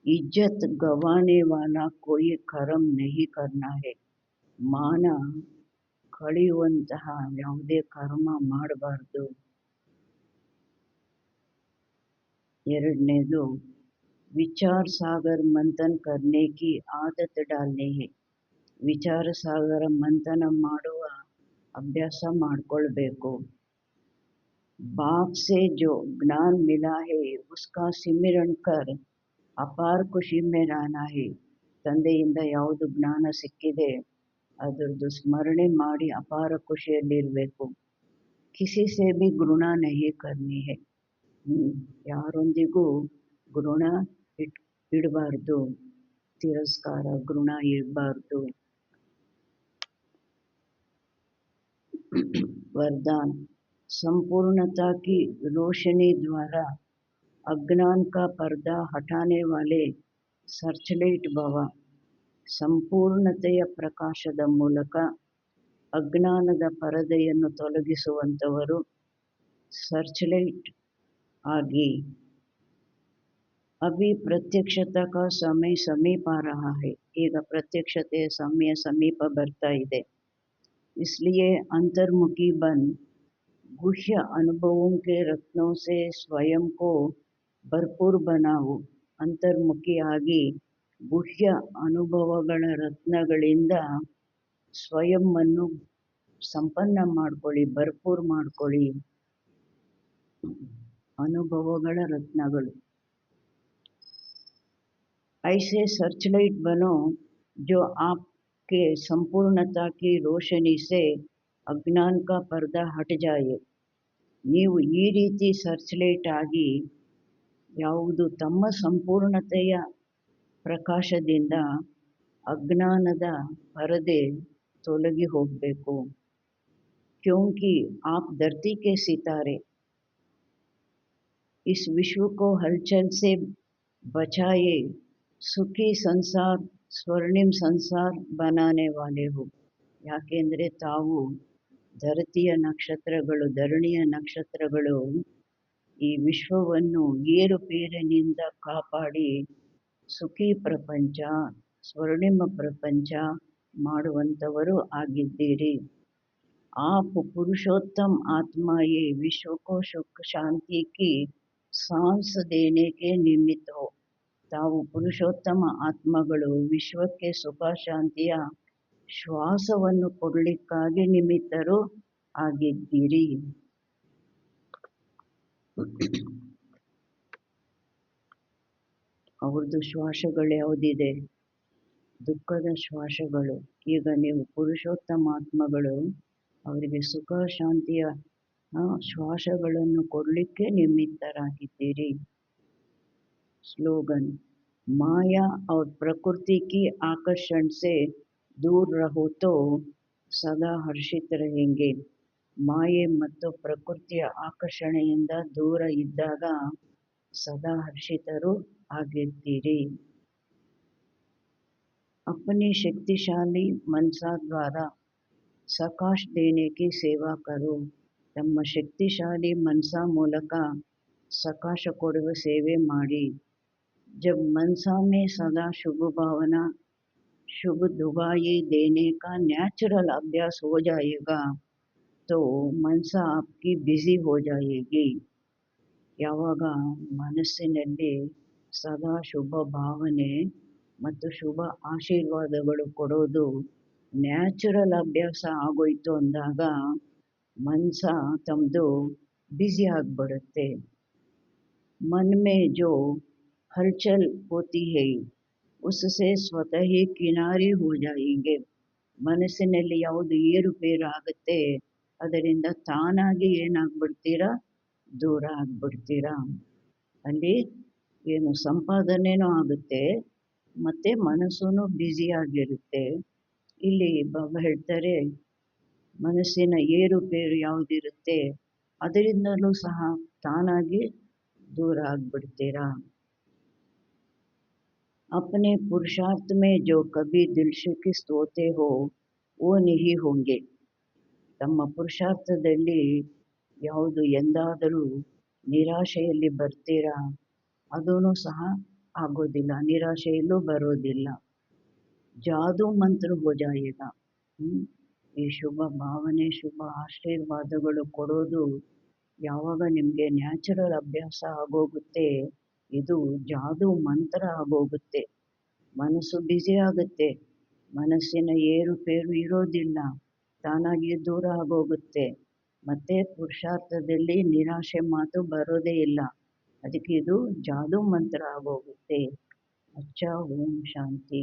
ಇಜ್ಜತ್ ಗವಾನೆ ವಾಲಾ ಕೋಯಿ ಕರ್ಮ ನಹಿ ಕರ್ನಾ ಹೈ. ಮಾನ ಕಳೆಯುವಂತಹ ಯಾವುದೇ ಕರ್ಮ ಮಾಡಬಾರ್ದು. ಎರಡನೇದು, ವಿಚಾರ ಸಾಗರ್ ಮಂಥನ್ ಕರ್ನೆ ಕಿ ಆದತ್ ಡಾಲ್ನಿ ಹೈ. ವಿಚಾರ ಸಾಗರ ಮಂಥನ ಮಾಡುವ ಅಭ್ಯಾಸ ಮಾಡಿಕೊಳ್ಬೇಕು. ಬಾಪ್ ಸೆ ಜೋ ಜ್ಞಾನ್ ಮಿಲಾ ಹೈ ಉಸ್ಕಾ ಸಿಮರನ್ ಕರ್ ಅಪಾರ ಖುಷಿ ಮೇ रहना है. ತಂದೆಯಿಂದ ಯಾವುದು ಜ್ಞಾನ ಸಿಕ್ಕಿದೆ ಅದರದ್ದು ಸ್ಮರಣೆ ಮಾಡಿ ಅಪಾರ ಖುಷಿಯಲ್ಲಿರಬೇಕು. ಕಿಸಿ ಸೆ ಭಿ ಗುಣ ನಹಿ ಕರ್ನಿ ಹೈ. ಯಾರೊಂದಿಗೂ ಗುಣ ಇಡಬಾರ್ದು, ತಿರಸ್ಕಾರ ಗುಣ ಇರಬಾರ್ದು. वरदान. संपूर्णता की रोशनी द्वारा अज्ञान का पर्दा हटाने वाले ಸರ್ಚ್ಲೈಟ್ ಭವ. ಸಂಪೂರ್ಣತೆಯ ಪ್ರಕಾಶದ ಮೂಲಕ ಅಜ್ಞಾನದ ಪರದೆಯನ್ನು ತೊಲಗಿಸುವಂಥವರು ಸರ್ಚ್ಲೈಟ್ ಆಗಿ. ಅಭಿ ಪ್ರತ್ಯಕ್ಷತಾ ಕಾ ಸಮಯ ಸಮೀಪ ಆ ರಹಾ ಹೈ. ಈಗ ಪ್ರತ್ಯಕ್ಷತೆಯ ಸಮಯ ಸಮೀಪ ಬರ್ತಾ ಇದೆ. इसलिए अंतर्मुखी बन गुह्य अनुभवों के रत्नों से स्वयं को भरपूर बनाओ. ಅಂತರ್ಮುಖಿಯಾಗಿ ಗುಹ್ಯ ಅನುಭವಗಳ ರತ್ನಗಳಿಂದ ಸ್ವಯಂವನ್ನು ಸಂಪನ್ನ ಮಾಡ್ಕೊಳ್ಳಿ, ಭರ್ಪೂರ್ ಮಾಡ್ಕೊಳ್ಳಿ. ಅನುಭವಗಳ ರತ್ನಗಳು. ऐसे सर्चलाइट बनो जो आपके संपूर्णता की रोशनी से अज्ञान का पर्दा हट जाए. ನೀವು ಈ ರೀತಿ ಸರ್ಚ್ಲೈಟ್ ಆಗಿ ಯಾವುದು ತಮ್ಮ ಸಂಪೂರ್ಣತೆಯ ಪ್ರಕಾಶದಿಂದ ಅಜ್ಞಾನದ ಪರದೆ ತೊಲಗಿ ಹೋಗಬೇಕು. ಕ್ಯೋಂಕಿ आप धरती के सितारे इस विश्व को हलचल से बचाए सुखी संसार स्वर्णिम संसार बनाने वाले हो. ಯಾಕೆಂದರೆ ತಾವು ಧರತಿಯ ನಕ್ಷತ್ರಗಳು, ಧರಣಿಯ ನಕ್ಷತ್ರಗಳು ಈ ವಿಶ್ವವನ್ನು ಏರುಪೇರಿನಿಂದ ಕಾಪಾಡಿ ಸುಖಿ ಪ್ರಪಂಚ, ಸ್ವರ್ಣಿಮ ಪ್ರಪಂಚ ಮಾಡುವಂಥವರು ಆಗಿದ್ದೀರಿ. आप पुरुषोत्तम आत्मा ये विश्व को सुख शांति की सांस देने के निमित्त हो. ತಾವು ಪುರುಷೋತ್ತಮ ಆತ್ಮಗಳು ವಿಶ್ವಕ್ಕೆ ಸುಖ ಶಾಂತಿಯ ಶ್ವಾಸವನ್ನು ಕೊಡಲಿಕ್ಕಾಗಿ ನಿಮಿತ್ತರು ಆಗಿದ್ದೀರಿ. ಅವ್ರದ್ದು ಶ್ವಾಸಗಳು ಯಾವುದಿದೆ? ದುಃಖದ ಶ್ವಾಸಗಳು. ಈಗ ನೀವು ಪುರುಷೋತ್ತಮ ಆತ್ಮಗಳು, ಅವರಿಗೆ ಸುಖ ಶಾಂತಿಯ ಶ್ವಾಸಗಳನ್ನು ಕೊಡಲಿಕ್ಕೆ ನಿಮಿತ್ತರಾಗಿದ್ದೀರಿ. स्लोगन: माया और प्रकृति की आकर्षण से दूर रहो तो सदा हर्षित रहेंगे. ಮಾಯೆ ಮತ್ತು ಪ್ರಕೃತಿಯ ಆಕರ್ಷಣೆಯಿಂದ ದೂರ ಇದ್ದಾಗ ಸದಾ ಹರ್ಷಿತರು ಆಗಿರ್ತೀರಿ. अपनी शक्तिशाली मनसा द्वारा सकाश देने की सेवा करो. ತಮ್ಮ ಶಕ್ತಿಶಾಲಿ ಮನಸ ಮೂಲಕ ಸಕಾಶ ಕೊಡುವ ಸೇವೆ ಮಾಡಿ. जब मनसा में सदा शुभ भावना, शुभ दुआएं देने का नेचुरल अभ्यास हो जाएगा तो मनसा आपकी बिजी हो जाएगी. ಯಾವಾಗ ಮನಸ್ಸಿನಲ್ಲಿ ಸದಾ ಶುಭ ಭಾವನೆ ಮತ್ತು ಶುಭ ಆಶೀರ್ವಾದಗಳು ಕೊಡೋದು ನ್ಯಾಚುರಲ್ ಅಭ್ಯಾಸ ಆಗೋಯ್ತು ಅಂದಾಗ ಮನಸ ತಮ್ಮದು ಬ್ಯುಸಿ ಆಗಿಬಿಡುತ್ತೆ. मन में जो हलचल होती है उससे स्वतः ही किनारे हो जाएंगे. ಮನಸ್ಸಿನಲ್ಲಿ ಯಾವುದು ಏರುಪೇರು ಆಗುತ್ತೆ ಅದರಿಂದ ತಾನಾಗಿ ಏನಾಗ್ಬಿಡ್ತೀರಾ, ದೂರ ಆಗ್ಬಿಡ್ತೀರಾ. ಅಲ್ಲಿ ಏನು ಸಂಪಾದನೆನೂ ಆಗುತ್ತೆ ಮತ್ತು ಮನಸ್ಸೂ ಬ್ಯುಸಿಯಾಗಿರುತ್ತೆ. ಇಲ್ಲಿ ಬಾಬಾ ಹೇಳ್ತಾರೆ, ಮನಸ್ಸಿನ ಏರುಪೇರು ಯಾವುದಿರುತ್ತೆ ಅದರಿಂದಲೂ ಸಹ ತಾನಾಗಿ दूर आग बढ़तेरा. अपने पुरुषार्थ में जो कभी दिल शिकस्त होते हो वो नहीं होंगे. ತಮ್ಮ ಪುರುಷಾರ್ಥದಲ್ಲಿ ಯಾವುದು ಎಂದಾದರೂ ನಿರಾಶೆಯಲ್ಲಿ ಬರ್ತೀರಾ ಅದೂ ಸಹ ಆಗೋದಿಲ್ಲ, ನಿರಾಶೆಯಲ್ಲೂ ಬರೋದಿಲ್ಲ. ಜಾದೂ ಮಂತ್ರ ಹೋ ಜಾಯೇಗಾ. ಈ ಶುಭ ಭಾವನೆ ಶುಭ ಆಶೀರ್ವಾದಗಳು ಕೊಡೋದು ಯಾವಾಗ ನಿಮಗೆ ನ್ಯಾಚುರಲ್ ಅಭ್ಯಾಸ ಆಗೋಗುತ್ತೆ ಇದು ಜಾದೂ ಮಂತ್ರ ಆಗೋಗುತ್ತೆ. ಮನಸ್ಸು ಬ್ಯುಸಿ ಆಗುತ್ತೆ, ಮನಸ್ಸಿನ ಏರುಪೇರು ಇರೋದಿಲ್ಲ, ತಾನಾಗಿ ದೂರ ಆಗೋಗುತ್ತೆ, ಮತ್ತು ಪುರುಷಾರ್ಥದಲ್ಲಿ ನಿರಾಶೆ ಮಾತು ಬರೋದೇ ಇಲ್ಲ. ಅದಕ್ಕೆ ಇದು ಜಾದೂ ಮಂತ್ರ ಆಗೋಗುತ್ತೆ. ಅಚ್ಚಾ, ಓಂ ಶಾಂತಿ.